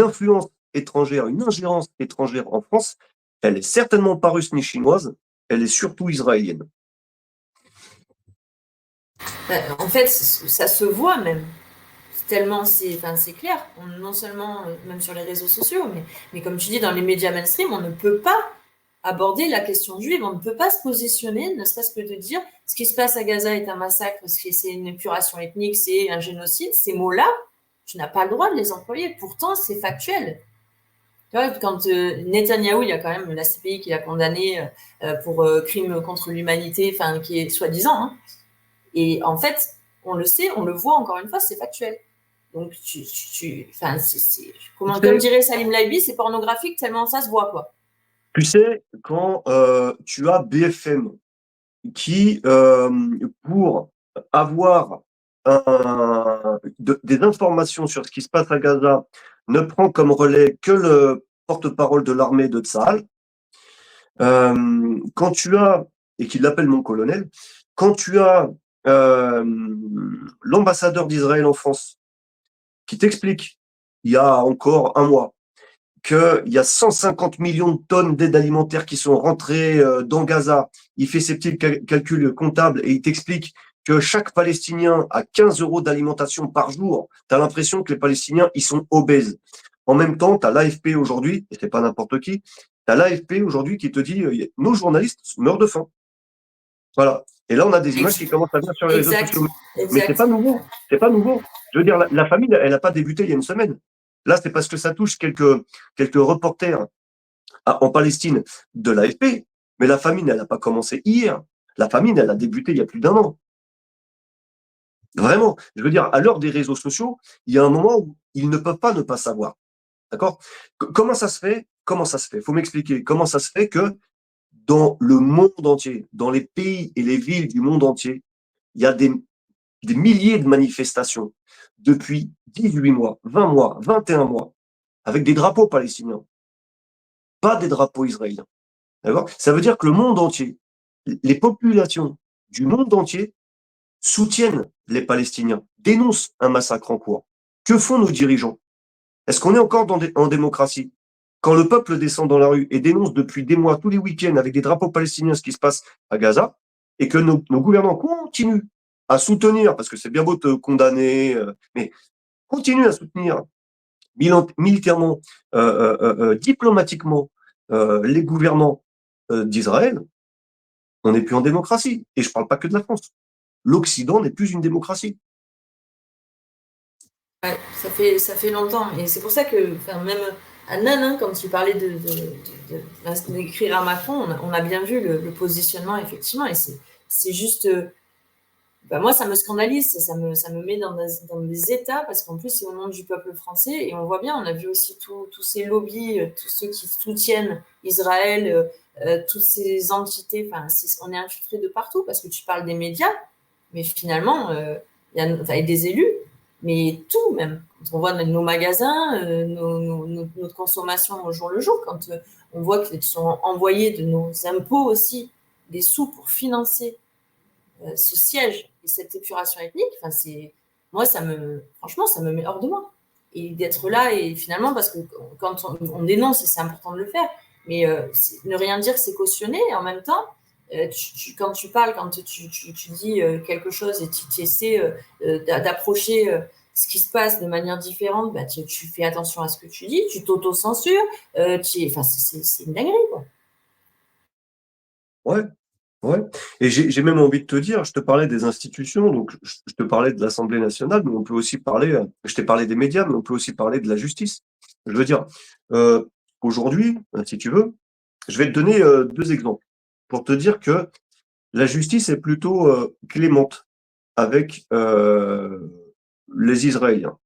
influence étrangère, une ingérence étrangère en France, elle est certainement pas russe ni chinoise, elle est surtout israélienne. En fait, ça se voit même. Tellement c'est clair. Non seulement, même sur les réseaux sociaux, mais comme tu dis, dans les médias mainstream, on ne peut pas aborder la question juive, on ne peut pas se positionner, ne serait-ce que de dire ce qui se passe à Gaza est un massacre, c'est une épuration ethnique, c'est un génocide. Ces mots-là, tu n'as pas le droit de les employer. Pourtant, c'est factuel. Tu vois, quand Netanyahou, il y a quand même la CPI qui l'a condamné pour crime contre l'humanité, enfin, qui est soi-disant. Hein. Et en fait, on le sait, on le voit encore une fois, c'est factuel. Donc, comme dirait Salim Laibi, c'est pornographique tellement ça se voit, quoi. Tu sais, quand tu as BFM qui, pour avoir des informations sur ce qui se passe à Gaza, ne prend comme relais que le porte-parole de l'armée de Tsahal, quand tu as, et qu'il l'appelle mon colonel, quand tu as l'ambassadeur d'Israël en France qui t'explique, il y a encore un mois, qu'il y a 150 millions de tonnes d'aide alimentaire qui sont rentrées dans Gaza. Il fait ses petits calculs comptables et il t'explique que chaque Palestinien a 15 euros d'alimentation par jour. Tu as l'impression que les Palestiniens, ils sont obèses. En même temps, tu as l'AFP aujourd'hui, et c'est pas n'importe qui, tu as l'AFP aujourd'hui qui te dit nos journalistes meurent de faim. Voilà. Et là, on a des images qui commencent à venir sur les réseaux sociaux. Mais c'est pas nouveau. C'est pas nouveau. Je veux dire, la famine, elle n'a pas débuté il y a une semaine. Là, c'est parce que ça touche quelques reporters en Palestine de l'AFP. Mais la famine, elle n'a pas commencé hier. La famine, elle a débuté il y a plus d'un an. Vraiment. Je veux dire, à l'heure des réseaux sociaux, il y a un moment où ils ne peuvent pas ne pas savoir. D'accord? Comment ça se fait? Comment ça se fait? Faut m'expliquer. Comment ça se fait que dans le monde entier, dans les pays et les villes du monde entier, il y a des milliers de manifestations depuis 18 mois, 20 mois, 21 mois, avec des drapeaux palestiniens, pas des drapeaux israéliens. D'accord? Ça veut dire que le monde entier, les populations du monde entier soutiennent les Palestiniens, dénoncent un massacre en cours. Que font nos dirigeants? Est-ce qu'on est encore en démocratie? Quand le peuple descend dans la rue et dénonce depuis des mois, tous les week-ends, avec des drapeaux palestiniens, ce qui se passe à Gaza, et que nos gouvernants continuent à soutenir, parce que c'est bien beau te condamner, mais continuent à soutenir militairement, diplomatiquement, les gouvernants d'Israël, on n'est plus en démocratie. Et je ne parle pas que de la France. L'Occident n'est plus une démocratie. Ouais, ça fait longtemps. Et c'est pour ça que, même à Nan, quand tu parlais d'écrire à Macron, on a bien vu le positionnement, effectivement. Et c'est juste. Moi, ça me scandalise, ça me met dans des états, parce qu'en plus, c'est au nom du peuple français. Et on voit bien, on a vu aussi tous ces lobbies, tous ceux qui soutiennent Israël, toutes ces entités. On est infiltré de partout, parce que tu parles des médias, mais finalement, il y a des élus, mais tout même. Quand on voit nos magasins, notre consommation au jour le jour, quand on voit qu'ils sont envoyés de nos impôts aussi des sous pour financer ce siège et cette épuration ethnique, moi, franchement, ça me met hors de moi. Et d'être là, et finalement, parce que quand on dénonce, et c'est important de le faire, mais ne rien dire, c'est cautionner, et en même temps, quand tu parles, quand tu dis quelque chose et tu essaies d'approcher ce qui se passe de manière différente, tu fais attention à ce que tu dis, tu t'auto-censures, c'est une dinguerie, quoi. Ouais, ouais. Et j'ai même envie de te dire, je te parlais des institutions, donc je te parlais de l'Assemblée nationale, mais on peut aussi parler, je t'ai parlé des médias, mais on peut aussi parler de la justice. Je veux dire, aujourd'hui, si tu veux, je vais te donner 2 exemples pour te dire que la justice est plutôt clémente avec les Israéliens.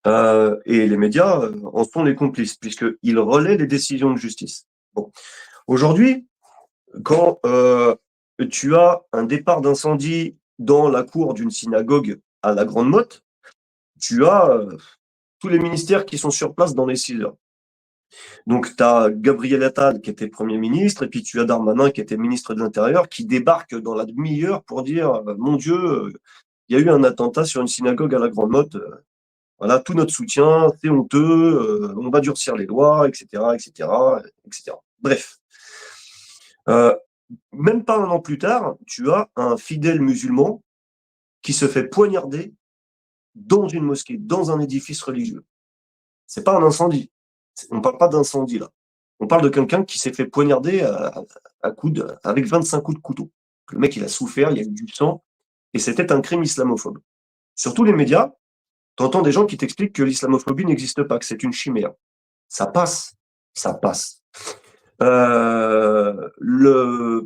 Et les médias en sont les complices, puisqu'ils relaient les décisions de justice. Bon. Aujourd'hui, quand tu as un départ d'incendie dans la cour d'une synagogue à la Grande Motte, tu as tous les ministères qui sont sur place dans les 6 heures. Donc, tu as Gabriel Attal qui était Premier ministre, et puis tu as Darmanin qui était ministre de l'Intérieur, qui débarque dans la demi-heure pour dire mon Dieu, il y a eu un attentat sur une synagogue à la Grande Motte, voilà, tout notre soutien, c'est honteux, on va durcir les lois, etc., etc., etc. Bref. Même pas un an plus tard, tu as un fidèle musulman qui se fait poignarder dans une mosquée, dans un édifice religieux. C'est pas un incendie. On parle pas d'incendie là. On parle de quelqu'un qui s'est fait poignarder à coups avec 25 coups de couteau. Le mec, il a souffert, il y a eu du sang, et c'était un crime islamophobe. Sur tous les médias, tu entends des gens qui t'expliquent que l'islamophobie n'existe pas, que c'est une chimère. Ça passe, ça passe. Le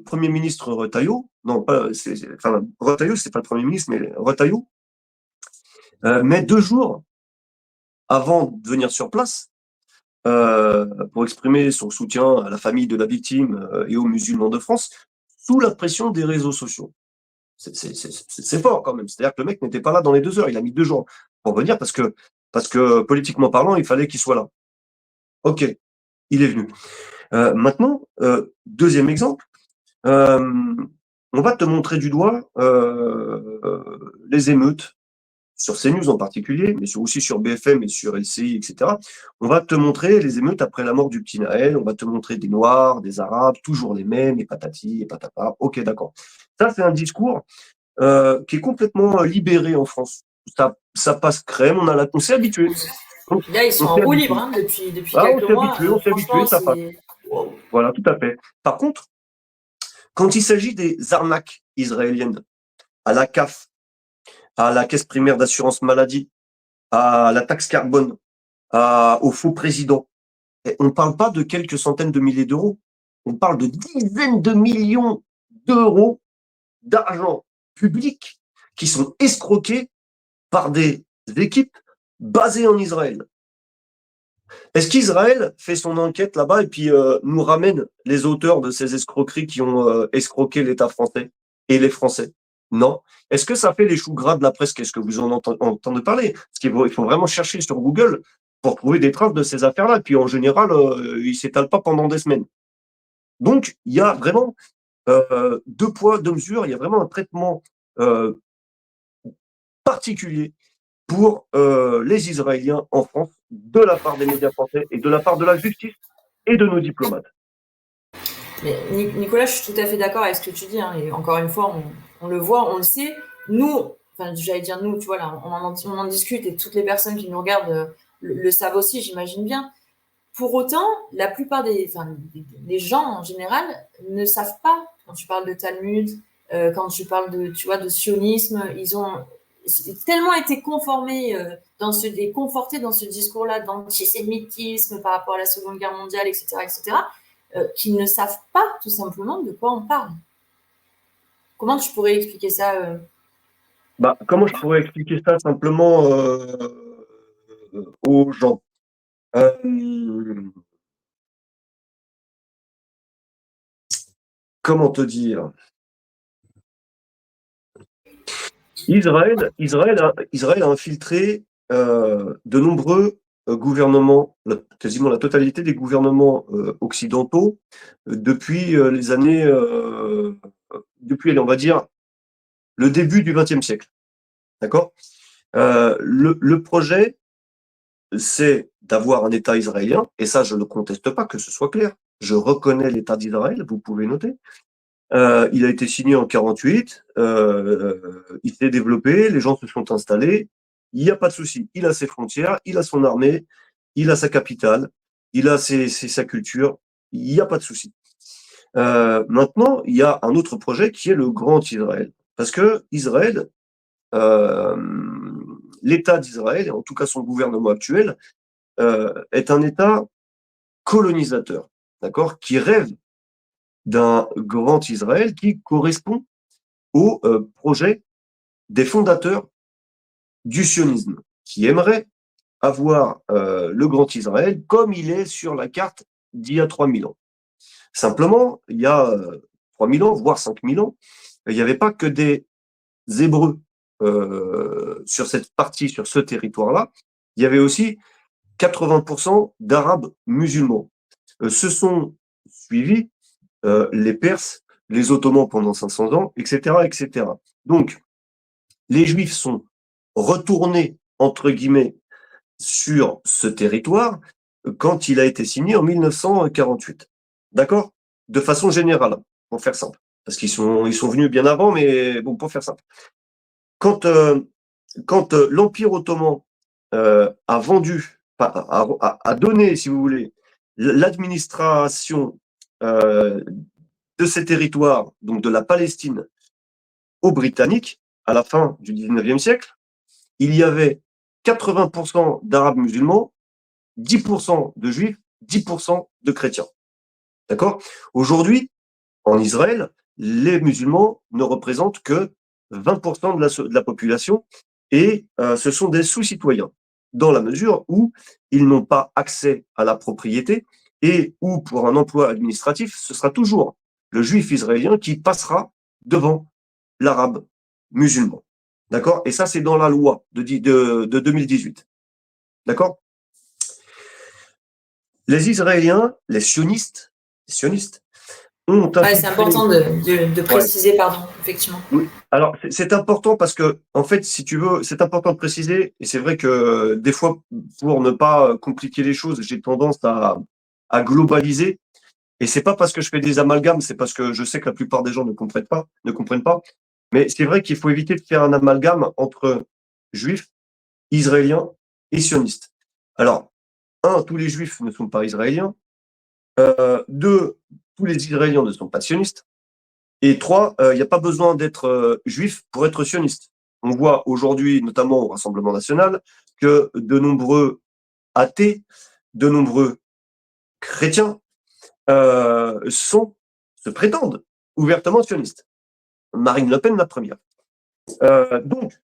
Premier ministre Retailleau, non, pas, enfin, Retailleau, c'est pas le Premier ministre, mais Retailleau, met 2 jours avant de venir sur place pour exprimer son soutien à la famille de la victime et aux musulmans de France, sous la pression des réseaux sociaux. C'est fort quand même. C'est-à-dire que le mec n'était pas là dans les 2 heures, il a mis 2 jours pour venir parce que politiquement parlant, il fallait qu'il soit là. Ok, il est venu. Maintenant, deuxième exemple, on va te montrer du doigt les émeutes, sur CNews en particulier, mais aussi sur BFM et sur LCI, etc. On va te montrer les émeutes après la mort du petit Naël, on va te montrer des Noirs, des Arabes, toujours les mêmes, et patati, et patata. Ok, d'accord. Ça, c'est un discours qui est complètement libéré en France. Ça passe crème, on s'est habitué. Là, ils sont en roue libre hein, depuis quelques mois. On s'est habitué, ça passe. Voilà, tout à fait. Par contre, quand il s'agit des arnaques israéliennes, à la CAF, à la caisse primaire d'assurance maladie, à la taxe carbone, au faux président, et on ne parle pas de quelques centaines de milliers d'euros, on parle de dizaines de millions d'euros d'argent public qui sont escroqués par des équipes basées en Israël. Est-ce qu'Israël fait son enquête là-bas et puis nous ramène les auteurs de ces escroqueries qui ont escroqué l'État français et les Français? Non. Est-ce que ça fait les choux gras de la presse? Qu'est-ce que vous en entendez parler? Parce qu'il faut vraiment chercher sur Google pour trouver des traces de ces affaires-là. Et puis en général, ils ne s'étalent pas pendant des semaines. Donc, il y a vraiment 2 poids, 2 mesures. Il y a vraiment un traitement particulier pour les Israéliens en France, de la part des médias français et de la part de la justice et de nos diplomates. Mais Nicolas, je suis tout à fait d'accord avec ce que tu dis. Hein, et encore une fois, on le voit, on le sait. Nous, enfin, j'allais dire nous, tu vois, là, on en discute et toutes les personnes qui nous regardent le savent aussi, j'imagine bien. Pour autant, la plupart des gens en général ne savent pas. Quand tu parles de Talmud, quand tu parles de sionisme, ils ont tellement été confortés dans ce discours-là d'antisémitisme par rapport à la Seconde Guerre mondiale, etc., qu'ils ne savent pas tout simplement de quoi on parle. Comment tu pourrais expliquer ça Comment je pourrais expliquer ça simplement aux gens? Comment te dire? Israël a infiltré de nombreux gouvernements, quasiment la totalité des gouvernements occidentaux depuis les années, depuis, on va dire, le début du XXe siècle. D'accord? Le projet, c'est d'avoir un État israélien, et ça, je ne conteste pas, que ce soit clair. Je reconnais l'État d'Israël, vous pouvez noter. Il a été signé en 1948, il s'est développé, les gens se sont installés, il n'y a pas de souci. Il a ses frontières, il a son armée, il a sa capitale, il a sa culture, il n'y a pas de souci. Maintenant, il y a un autre projet qui est le Grand Israël. Parce que Israël, l'État d'Israël, et en tout cas son gouvernement actuel, est un État colonisateur, d'accord, qui rêve d'un grand Israël qui correspond au projet des fondateurs du sionisme, qui aimeraient avoir le grand Israël comme il est sur la carte d'il y a 3000 ans. Simplement, il y a 3000 ans, voire 5000 ans, il n'y avait pas que des Hébreux sur cette partie, sur ce territoire-là. Il y avait aussi 80% d'Arabes musulmans. Se sont suivis les Perses, les Ottomans pendant 500 ans, etc., etc. Donc, les Juifs sont retournés, entre guillemets, sur ce territoire quand il a été signé en 1948. D'accord? De façon générale, pour faire simple. Parce qu'ils sont venus bien avant, mais bon, pour faire simple. Quand l'Empire ottoman a vendu, a donné, si vous voulez, l'administration de ces territoires, donc de la Palestine, aux Britanniques, à la fin du 19e siècle, il y avait 80% d'Arabes musulmans, 10% de Juifs, 10% de chrétiens. D'accord? Aujourd'hui, en Israël, les musulmans ne représentent que 20% de la population et ce sont des sous-citoyens, dans la mesure où ils n'ont pas accès à la propriété et où, pour un emploi administratif, ce sera toujours le juif israélien qui passera devant l'arabe musulman. D'accord? Et ça, c'est dans la loi de 2018. D'accord? Les Israéliens, les sionistes ont c'est important de préciser, pardon, effectivement. Oui. Alors, c'est important parce que, en fait, si tu veux, c'est important de préciser, et c'est vrai que des fois, pour ne pas compliquer les choses, j'ai tendance à globaliser, et c'est pas parce que je fais des amalgames, c'est parce que je sais que la plupart des gens ne comprennent pas, mais c'est vrai qu'il faut éviter de faire un amalgame entre juifs, israéliens et sionistes. Alors, tous les juifs ne sont pas israéliens, deux, tous les israéliens ne sont pas sionistes, et trois, il n'y a pas besoin d'être juif pour être sioniste. On voit aujourd'hui, notamment au Rassemblement national, que de nombreux athées, de nombreux chrétiens se prétendent ouvertement sionistes. Marine Le Pen, la première. Donc,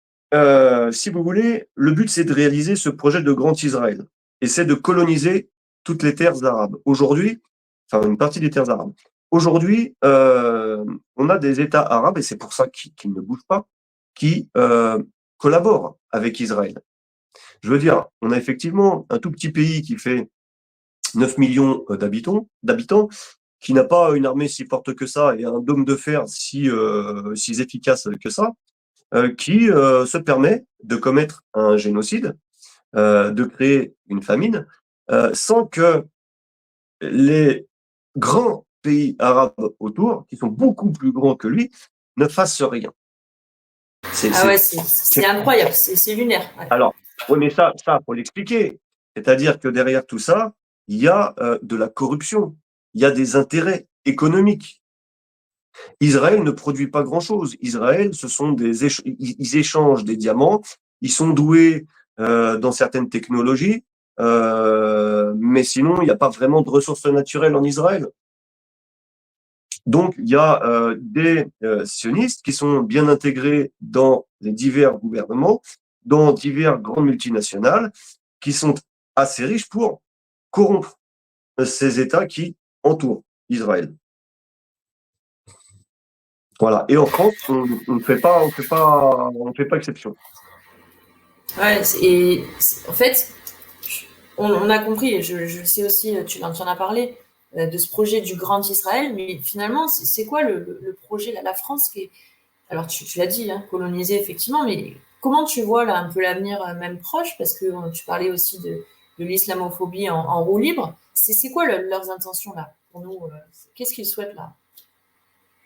si vous voulez, le but, c'est de réaliser ce projet de Grand Israël. Et c'est de coloniser toutes les terres arabes. Aujourd'hui, enfin, une partie des terres arabes. Aujourd'hui, on a des États arabes, et c'est pour ça qu'ils ne bougent pas, qui collaborent avec Israël. Je veux dire, on a effectivement un tout petit pays qui fait 9 millions d'habitants, qui n'a pas une armée si forte que ça et un dôme de fer si efficace que ça, qui se permet de commettre un génocide, de créer une famine, sans que les grands pays arabes autour, qui sont beaucoup plus grands que lui, ne fassent rien. C'est incroyable, c'est lunaire. Ouais. Alors, oui, mais ça, faut l'expliquer. C'est-à-dire que derrière tout ça, il y a de la corruption, il y a des intérêts économiques. Israël ne produit pas grand-chose. Israël, ils échangent des diamants, ils sont doués dans certaines technologies, mais sinon, il n'y a pas vraiment de ressources naturelles en Israël. Donc, il y a des sionistes qui sont bien intégrés dans les divers gouvernements, dans divers grandes multinationales, qui sont assez riches pour corrompre ces États qui entourent Israël. Voilà. Et en France, on ne fait pas exception. Ouais, en fait, on a compris, je sais aussi, tu en as parlé, de ce projet du Grand Israël, mais finalement, c'est quoi le projet, la France qui est... Alors, tu l'as dit, hein, coloniser, effectivement, mais comment tu vois là un peu l'avenir, même proche, parce que tu parlais aussi de l'islamophobie en roue libre. C'est quoi leurs intentions là pour nous? Qu'est-ce qu'ils souhaitent là?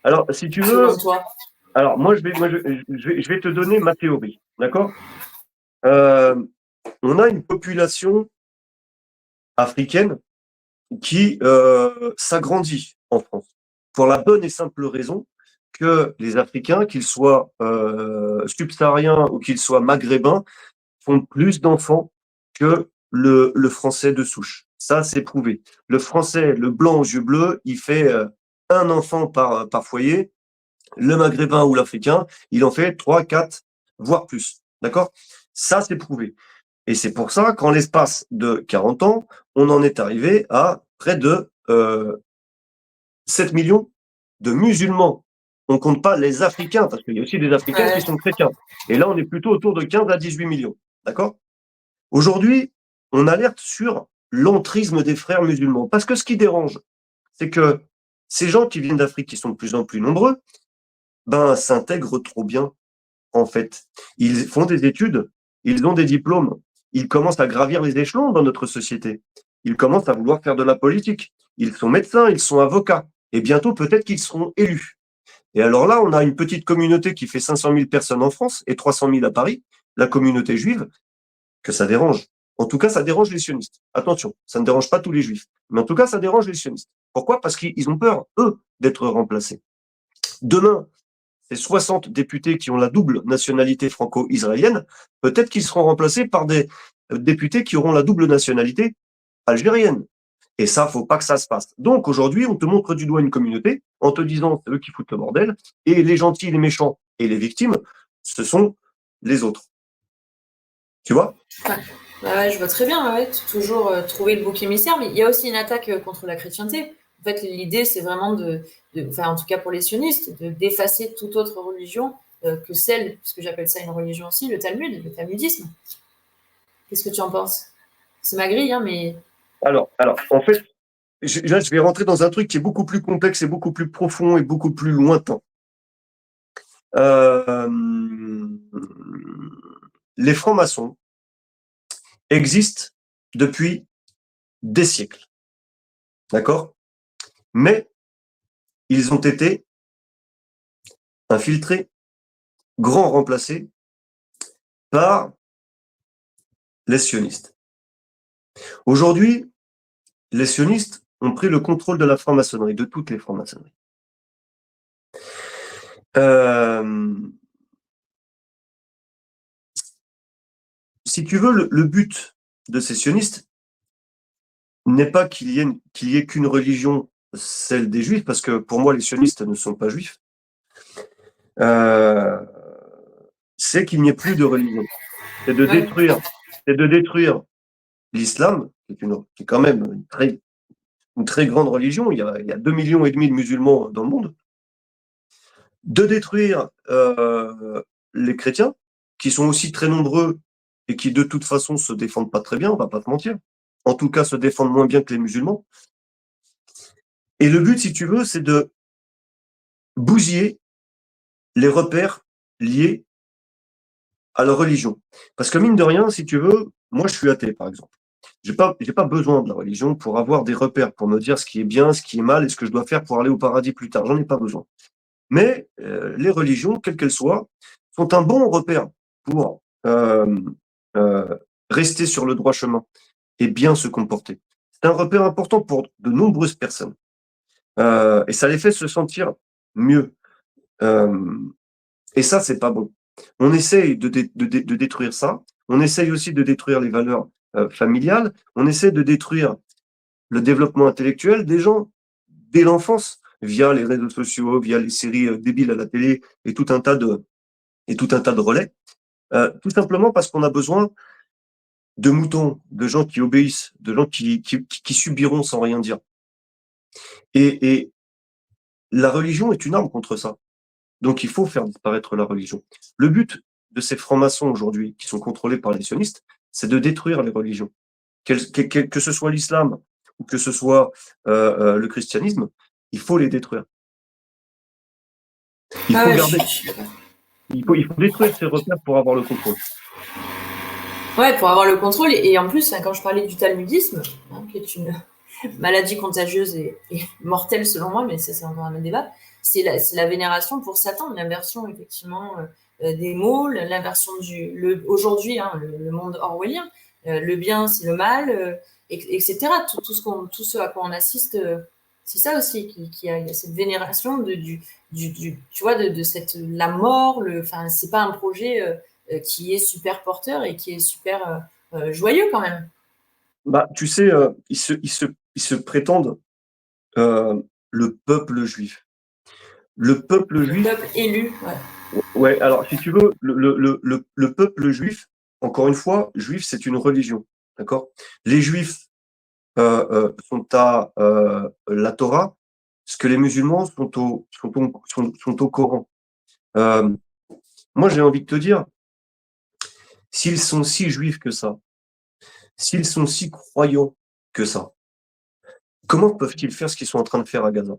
Alors, si tu veux, alors moi je vais te donner ma théorie, d'accord? On a une population africaine qui s'agrandit en France, pour la bonne et simple raison que les Africains, qu'ils soient subsahariens ou qu'ils soient maghrébins, font plus d'enfants que le français de souche. Ça, c'est prouvé. Le français, le blanc aux yeux bleus, il fait un enfant par foyer. Le maghrébin ou l'africain, il en fait 3, 4, voire plus. D'accord? Ça, c'est prouvé. Et c'est pour ça qu'en l'espace de 40 ans, on en est arrivé à près de 7 millions de musulmans. On ne compte pas les Africains, parce qu'il y a aussi des Africains qui sont chrétiens. Et là, on est plutôt autour de 15 à 18 millions. D'accord? Aujourd'hui, on alerte sur l'entrisme des frères musulmans. Parce que ce qui dérange, c'est que ces gens qui viennent d'Afrique, qui sont de plus en plus nombreux, s'intègrent trop bien, en fait. Ils font des études, ils ont des diplômes, ils commencent à gravir les échelons dans notre société. Ils commencent à vouloir faire de la politique. Ils sont médecins, ils sont avocats. Et bientôt, peut-être qu'ils seront élus. Et alors là, on a une petite communauté qui fait 500 000 personnes en France et 300 000 à Paris, la communauté juive, que ça dérange. En tout cas, ça dérange les sionistes. Attention, ça ne dérange pas tous les juifs. Mais en tout cas, ça dérange les sionistes. Pourquoi? Parce qu'ils ont peur, eux, d'être remplacés. Demain, ces 60 députés qui ont la double nationalité franco-israélienne, peut-être qu'ils seront remplacés par des députés qui auront la double nationalité algérienne. Et ça, faut pas que ça se passe. Donc aujourd'hui, on te montre du doigt une communauté en te disant c'est eux qui foutent le bordel, et les gentils, les méchants et les victimes, ce sont les autres. Tu vois? Ouais, je vois très bien, ouais, toujours trouver le bouc émissaire, mais il y a aussi une attaque contre la chrétienté. En fait, l'idée, c'est vraiment enfin, en tout cas pour les sionistes, d'effacer toute autre religion que celle, parce que j'appelle ça une religion aussi, le Talmud, le talmudisme. Qu'est-ce que tu en penses? C'est ma grille, hein, mais... Alors, en fait, là, je vais rentrer dans un truc qui est beaucoup plus complexe et beaucoup plus profond et beaucoup plus lointain. Les francs-maçons existent depuis des siècles. D'accord? Mais ils ont été infiltrés, grand remplacés par les sionistes. Aujourd'hui, les sionistes ont pris le contrôle de la franc-maçonnerie, de toutes les francs-maçonneries. Si tu veux, le but de ces sionistes n'est pas qu'il y ait qu'une religion, celle des juifs, parce que pour moi, les sionistes ne sont pas juifs. C'est qu'il n'y ait plus de religion. C'est de détruire l'islam, qui est quand même une très grande religion. Il y a 2,5 millions de musulmans dans le monde. De détruire les chrétiens, qui sont aussi très nombreux et qui de toute façon se défendent pas très bien, on va pas se mentir. En tout cas, se défendent moins bien que les musulmans. Et le but, si tu veux, c'est de bousiller les repères liés à leur religion. Parce que mine de rien, si tu veux, moi je suis athée par exemple. J'ai pas besoin de la religion pour avoir des repères, pour me dire ce qui est bien, ce qui est mal et ce que je dois faire pour aller au paradis plus tard. J'en ai pas besoin. Mais les religions, quelles qu'elles soient, sont un bon repère pour rester sur le droit chemin et bien se comporter. C'est un repère important pour de nombreuses personnes. Et ça les fait se sentir mieux. Et ça, c'est pas bon. On essaye de détruire ça. On essaye aussi de détruire les valeurs familiales. On essaie de détruire le développement intellectuel des gens dès l'enfance, via les réseaux sociaux, via les séries débiles à la télé et tout un tas de relais. Tout simplement parce qu'on a besoin de moutons, de gens qui obéissent, de gens qui subiront sans rien dire. Et la religion est une arme contre ça. Donc il faut faire disparaître la religion. Le but de ces francs-maçons aujourd'hui, qui sont contrôlés par les sionistes, c'est de détruire les religions. Que ce soit l'islam ou que ce soit le christianisme, il faut les détruire. Il faut détruire ces repères pour avoir le contrôle. Ouais, pour avoir le contrôle. Et en plus, quand je parlais du talmudisme, qui est une maladie contagieuse et mortelle selon moi, mais ça c'est encore un autre débat, c'est la vénération pour Satan, l'inversion effectivement des mots, l'inversion aujourd'hui, le monde orwellien, le bien c'est le mal, etc. Tout ce à quoi on assiste, c'est ça aussi, il y a cette vénération tu vois, de la mort, enfin c'est pas un projet qui est super porteur et qui est super joyeux quand même. Tu sais, ils se prétendent le peuple juif. Le peuple élu, ouais. Ouais, alors si tu veux, le peuple juif, encore une fois, juif, c'est une religion, d'accord? Les juifs sont à la Torah, ce que les musulmans sont au Coran. Moi, j'ai envie de te dire, s'ils sont si juifs que ça, s'ils sont si croyants que ça, comment peuvent-ils faire ce qu'ils sont en train de faire à Gaza?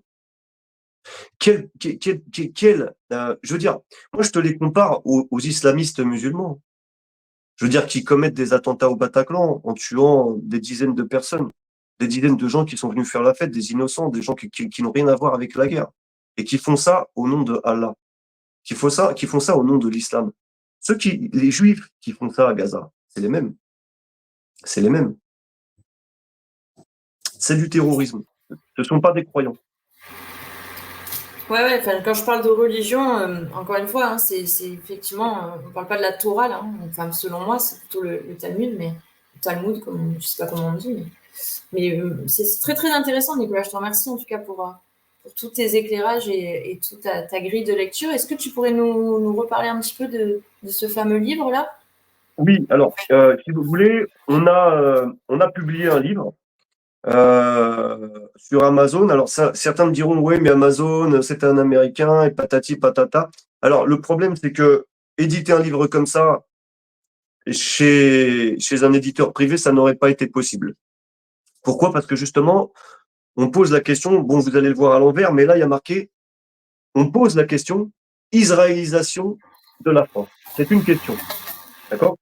Je veux dire, moi, je te les compare aux islamistes musulmans. Je veux dire, qui commettent des attentats au Bataclan en tuant des dizaines de personnes, des dizaines de gens qui sont venus faire la fête, des innocents, des gens qui n'ont rien à voir avec la guerre, et qui font ça au nom de Allah, qui font ça au nom de l'islam. Les juifs qui font ça à Gaza, c'est les mêmes. C'est les mêmes. C'est du terrorisme. Ce ne sont pas des croyants. Ouais, quand je parle de religion, encore une fois, hein, c'est effectivement, on parle pas de la Torah, là, hein. Enfin, selon moi, c'est plutôt le Talmud, mais le Talmud, je sais pas comment on dit, mais c'est très très intéressant, Nicolas. Je te remercie en tout cas pour tous tes éclairages et toute ta grille de lecture. Est-ce que tu pourrais nous reparler un petit peu de ce fameux livre-là? Oui, alors, si vous voulez, on a publié un livre sur Amazon. Alors, certains me diront, ouais, mais Amazon, c'est un Américain et patati patata. Alors, le problème, c'est que éditer un livre comme ça chez un éditeur privé, ça n'aurait pas été possible. Pourquoi? Parce que justement, on pose la question, bon, vous allez le voir à l'envers, mais là, il y a marqué, on pose la question, israélisation de la France. C'est une question. D'accord?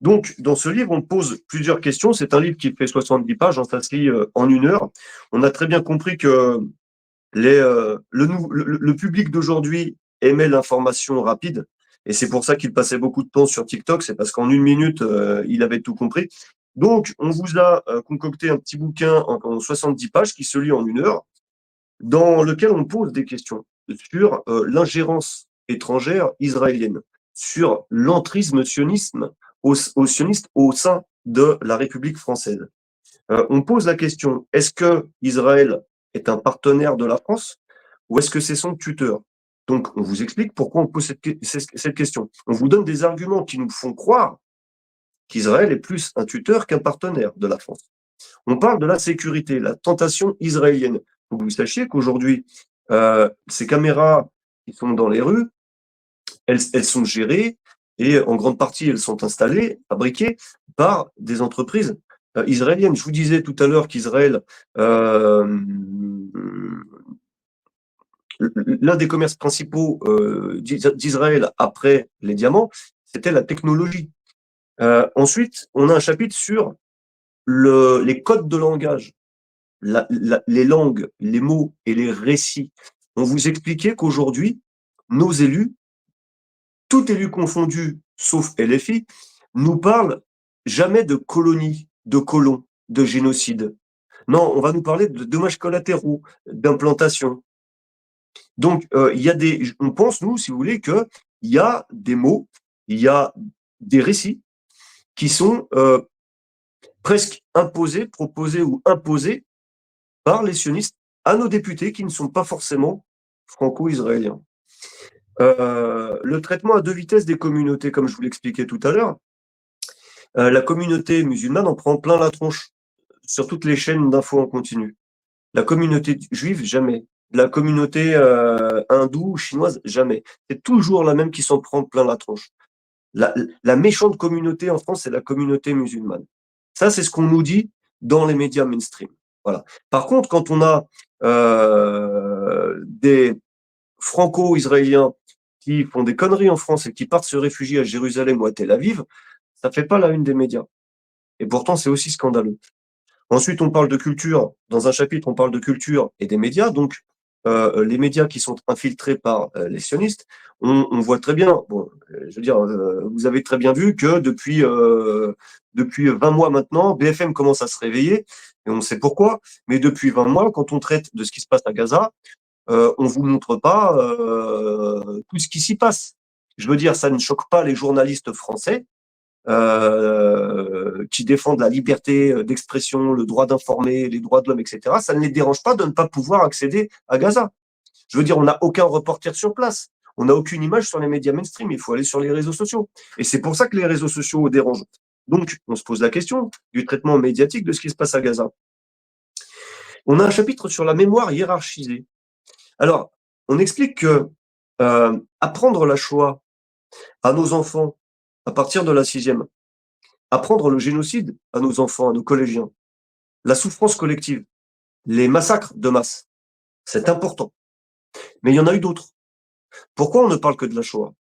Donc, dans ce livre, on pose plusieurs questions. C'est un livre qui fait 70 pages, ça se lit en 1 heure. On a très bien compris que le public d'aujourd'hui aimait l'information rapide. Et c'est pour ça qu'il passait beaucoup de temps sur TikTok. C'est parce qu'en 1 minute, il avait tout compris. Donc, on vous a concocté un petit bouquin en 70 pages qui se lit en 1 heure, dans lequel on pose des questions sur l'ingérence étrangère israélienne, sur l'entrisme sionisme sioniste au sein de la République française. On pose la question, est-ce que Israël est un partenaire de la France ou est-ce que c'est son tuteur? Donc, on vous explique pourquoi on pose cette question. On vous donne des arguments qui nous font croire qu'Israël est plus un tuteur qu'un partenaire de la France. On parle de la sécurité, la tentation israélienne. Il faut que vous sachiez qu'aujourd'hui, ces caméras qui sont dans les rues, elles sont gérées et en grande partie, elles sont installées, fabriquées par des entreprises israéliennes. Je vous disais tout à l'heure qu'Israël, l'un des commerces principaux d'Israël après les diamants, c'était la technologie. Ensuite, on a un chapitre sur les codes de langage, les langues, les mots et les récits. On vous expliquait qu'aujourd'hui, nos élus, tout élu confondu, sauf LFI, nous parlent jamais de colonie, de colons, de génocide. Non, on va nous parler de dommages collatéraux, d'implantation. Donc, on pense, nous, si vous voulez, qu'il y a des mots, il y a des récits qui sont presque imposés, proposés ou imposés par les sionistes à nos députés qui ne sont pas forcément franco-israéliens. Le traitement à 2 vitesses des communautés, comme je vous l'expliquais tout à l'heure, la communauté musulmane en prend plein la tronche sur toutes les chaînes d'infos en continu. La communauté juive, jamais. La communauté hindoue ou chinoise, jamais. C'est toujours la même qui s'en prend plein la tronche. La méchante communauté en France, c'est la communauté musulmane. Ça, c'est ce qu'on nous dit dans les médias mainstream. Voilà. Par contre, quand on a des franco-israéliens qui font des conneries en France et qui partent se réfugier à Jérusalem ou à Tel Aviv, ça fait pas la une des médias. Et pourtant, c'est aussi scandaleux. Ensuite, on parle de culture. Dans un chapitre, on parle de culture et des médias. Donc, les médias qui sont infiltrés par les sionistes, on voit très bien, bon, je veux dire, vous avez très bien vu que depuis 20 mois maintenant, BFM commence à se réveiller, et on sait pourquoi, mais depuis 20 mois, quand on traite de ce qui se passe à Gaza, on vous montre pas tout ce qui s'y passe. Je veux dire, ça ne choque pas les journalistes français qui défendent la liberté d'expression, le droit d'informer, les droits de l'homme, etc. Ça ne les dérange pas de ne pas pouvoir accéder à Gaza. Je veux dire, on n'a aucun reporter sur place. On n'a aucune image sur les médias mainstream. Il faut aller sur les réseaux sociaux. Et c'est pour ça que les réseaux sociaux dérangent. Donc, on se pose la question du traitement médiatique de ce qui se passe à Gaza. On a un chapitre sur la mémoire hiérarchisée. Alors, on explique que apprendre la Shoah à nos enfants à partir de la 6e, apprendre le génocide à nos enfants, à nos collégiens, la souffrance collective, les massacres de masse, c'est important. Mais il y en a eu d'autres. Pourquoi on ne parle que de la Shoah?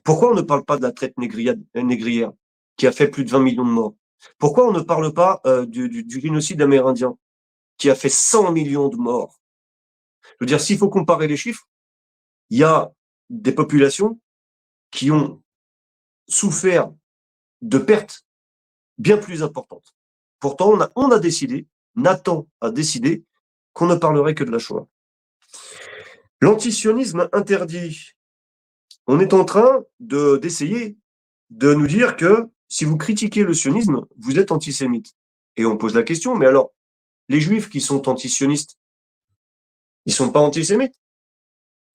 Pourquoi on ne parle pas de la traite négrière qui a fait plus de 20 millions de morts? Pourquoi on ne parle pas du génocide amérindien qui a fait 100 millions de morts? Je veux dire, s'il faut comparer les chiffres, il y a des populations qui ont souffert de pertes bien plus importantes. Pourtant, on a décidé, Nathan a décidé qu'on ne parlerait que de la Shoah. L'antisionisme interdit. On est en train d'essayer de nous dire que si vous critiquez le sionisme, vous êtes antisémite. Et on pose la question, mais alors, les juifs qui sont antisionistes, ils sont pas antisémites?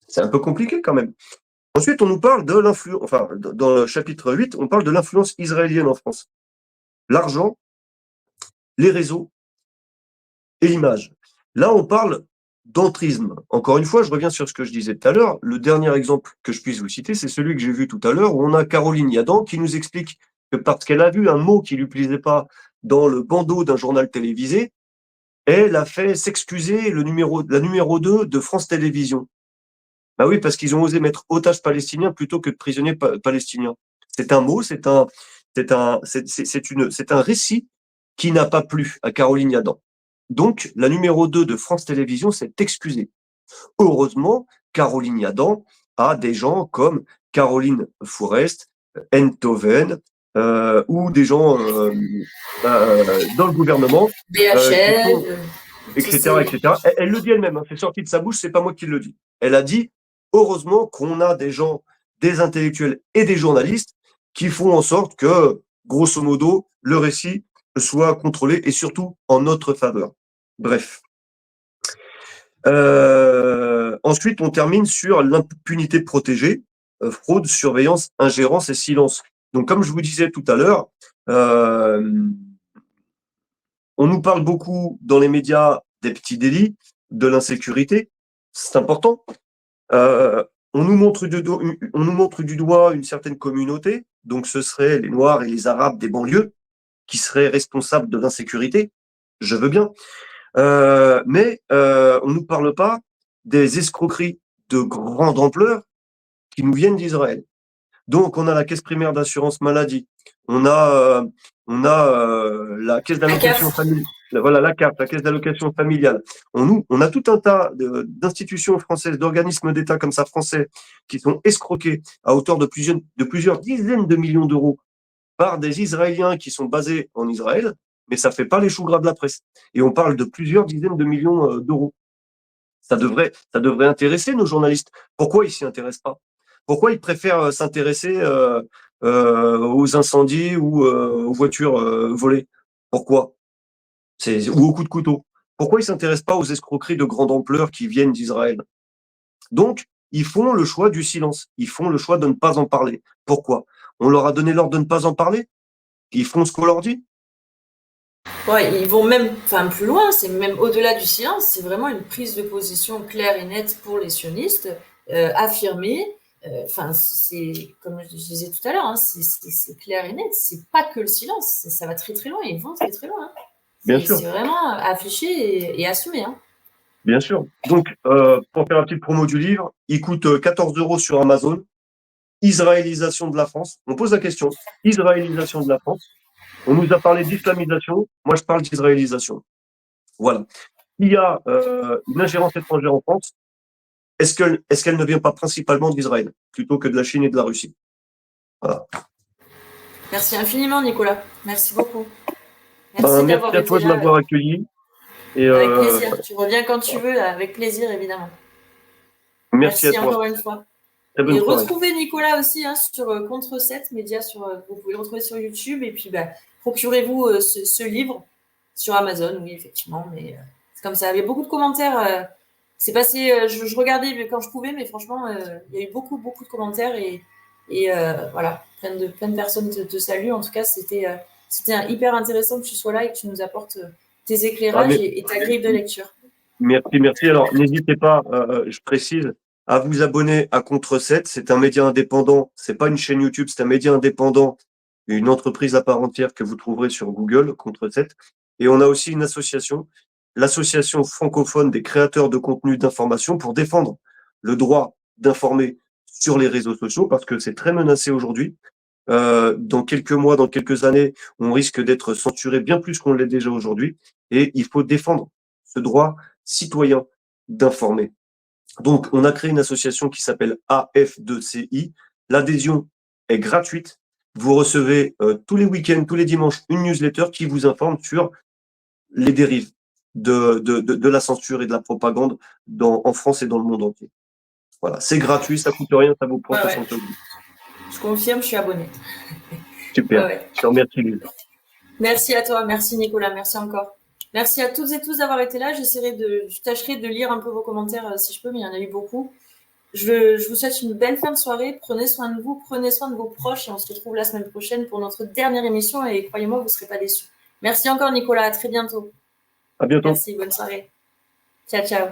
C'est un peu compliqué quand même. Ensuite, on nous parle de l'influence, enfin, dans le chapitre 8, on parle de l'influence israélienne en France. L'argent, les réseaux et l'image. Là, on parle d'entrisme. Encore une fois, je reviens sur ce que je disais tout à l'heure. Le dernier exemple que je puisse vous citer, c'est celui que j'ai vu tout à l'heure, où on a Caroline Yadan qui nous explique que parce qu'elle a vu un mot qui lui plaisait pas dans le bandeau d'un journal télévisé, elle a fait s'excuser la numéro 2 de France Télévisions. Bah oui, parce qu'ils ont osé mettre otages palestiniens plutôt que de prisonniers palestiniens. C'est un mot, c'est un récit qui n'a pas plu à Caroline Yadan. Donc, la numéro 2 de France Télévisions s'est excusée. Heureusement, Caroline Yadan a des gens comme Caroline Fourest, Enthoven, ou des gens dans le gouvernement, BHL, etc. Elle le dit elle-même, hein, c'est sorti de sa bouche, c'est pas moi qui le dis. Elle a dit, heureusement qu'on a des gens, des intellectuels et des journalistes qui font en sorte que, grosso modo, le récit soit contrôlé et surtout en notre faveur. Bref. Ensuite, on termine sur l'impunité protégée, fraude, surveillance, ingérence et silence. Donc, comme je vous disais tout à l'heure, on nous parle beaucoup dans les médias des petits délits, de l'insécurité, c'est important. On nous montre du doigt une certaine communauté, donc ce seraient les Noirs et les Arabes des banlieues qui seraient responsables de l'insécurité. Je veux bien. Mais on ne nous parle pas des escroqueries de grande ampleur qui nous viennent d'Israël. Donc, on a la caisse primaire d'assurance maladie, on a la caisse d'allocation familiale, voilà la CAF, la caisse d'allocation familiale. On a tout un tas d'institutions françaises, d'organismes d'État comme ça français, qui sont escroqués à hauteur de plusieurs dizaines de millions d'euros par des Israéliens qui sont basés en Israël, mais ça fait pas les choux gras de la presse. Et on parle de plusieurs dizaines de millions d'euros. Ça devrait intéresser nos journalistes. Pourquoi ils s'y intéressent pas? Pourquoi ils préfèrent s'intéresser aux incendies ou aux voitures volées? Pourquoi? Ou aux coups de couteau. Pourquoi ils s'intéressent pas aux escroqueries de grande ampleur qui viennent d'Israël? Donc, ils font le choix du silence. Ils font le choix de ne pas en parler. Pourquoi? On leur a donné l'ordre de ne pas en parler? Ils font ce qu'on leur dit? Ouais, ils vont même plus loin, c'est même au-delà du silence, c'est vraiment une prise de position claire et nette pour les sionistes, affirmée. C'est comme je disais tout à l'heure, hein, c'est clair et net, c'est pas que le silence, ça va très très loin, ils vont très très loin. Hein. Bien sûr. C'est vraiment affiché et assumé. Hein. Bien sûr. Donc, pour faire la petite promo du livre, il coûte 14 € sur Amazon. Israélisation de la France. On pose la question. Israélisation de la France. On nous a parlé d'islamisation. Moi, je parle d'israélisation. Voilà. Il y a une ingérence étrangère en France. Est-ce qu'elle ne vient pas principalement d'Israël, plutôt que de la Chine et de la Russie? Voilà. Merci infiniment, Nicolas. Merci beaucoup. Merci à toi de m'avoir accueilli. Et avec plaisir. Tu reviens quand tu veux, avec plaisir, évidemment. Merci à toi. Encore une fois. Et retrouvez Nicolas aussi hein, sur Contre 7 médias, vous pouvez le retrouver sur YouTube. Et puis, procurez-vous ce livre sur Amazon, oui, effectivement. Mais c'est comme ça. Il y a beaucoup de commentaires. C'est passé, je regardais quand je pouvais, mais franchement, il y a eu beaucoup, beaucoup de commentaires. Et voilà, plein de personnes te saluent. En tout cas, c'était hyper intéressant que tu sois là et que tu nous apportes tes éclairages et ta grille de lecture. Merci, merci. Alors, n'hésitez pas, je précise, à vous abonner à Contre7. C'est un média indépendant. C'est pas une chaîne YouTube, c'est un média indépendant, une entreprise à part entière que vous trouverez sur Google, Contre7. Et on a aussi une association, l'association francophone des créateurs de contenu d'information pour défendre le droit d'informer sur les réseaux sociaux parce que c'est très menacé aujourd'hui. Dans quelques mois, dans quelques années, on risque d'être censuré bien plus qu'on l'est déjà aujourd'hui. Et il faut défendre ce droit citoyen d'informer. Donc, on a créé une association qui s'appelle AF2CI. L'adhésion est gratuite. Vous recevez tous les week-ends, tous les dimanches, une newsletter qui vous informe sur les dérives de la censure et de la propagande en France et dans le monde entier. Voilà, c'est gratuit, ça coûte rien, ça vous prend 60 euros. Je confirme, je suis abonné. Super, je te remercie, Lise. Merci à toi, merci Nicolas, merci encore. Merci à toutes et tous d'avoir été là. Je tâcherai de lire un peu vos commentaires si je peux, mais il y en a eu beaucoup. Je vous souhaite une belle fin de soirée. Prenez soin de vous, prenez soin de vos proches et on se retrouve la semaine prochaine pour notre dernière émission et croyez-moi, vous ne serez pas déçus. Merci encore Nicolas, à très bientôt. À bientôt. Merci, bonne soirée. Ciao, ciao.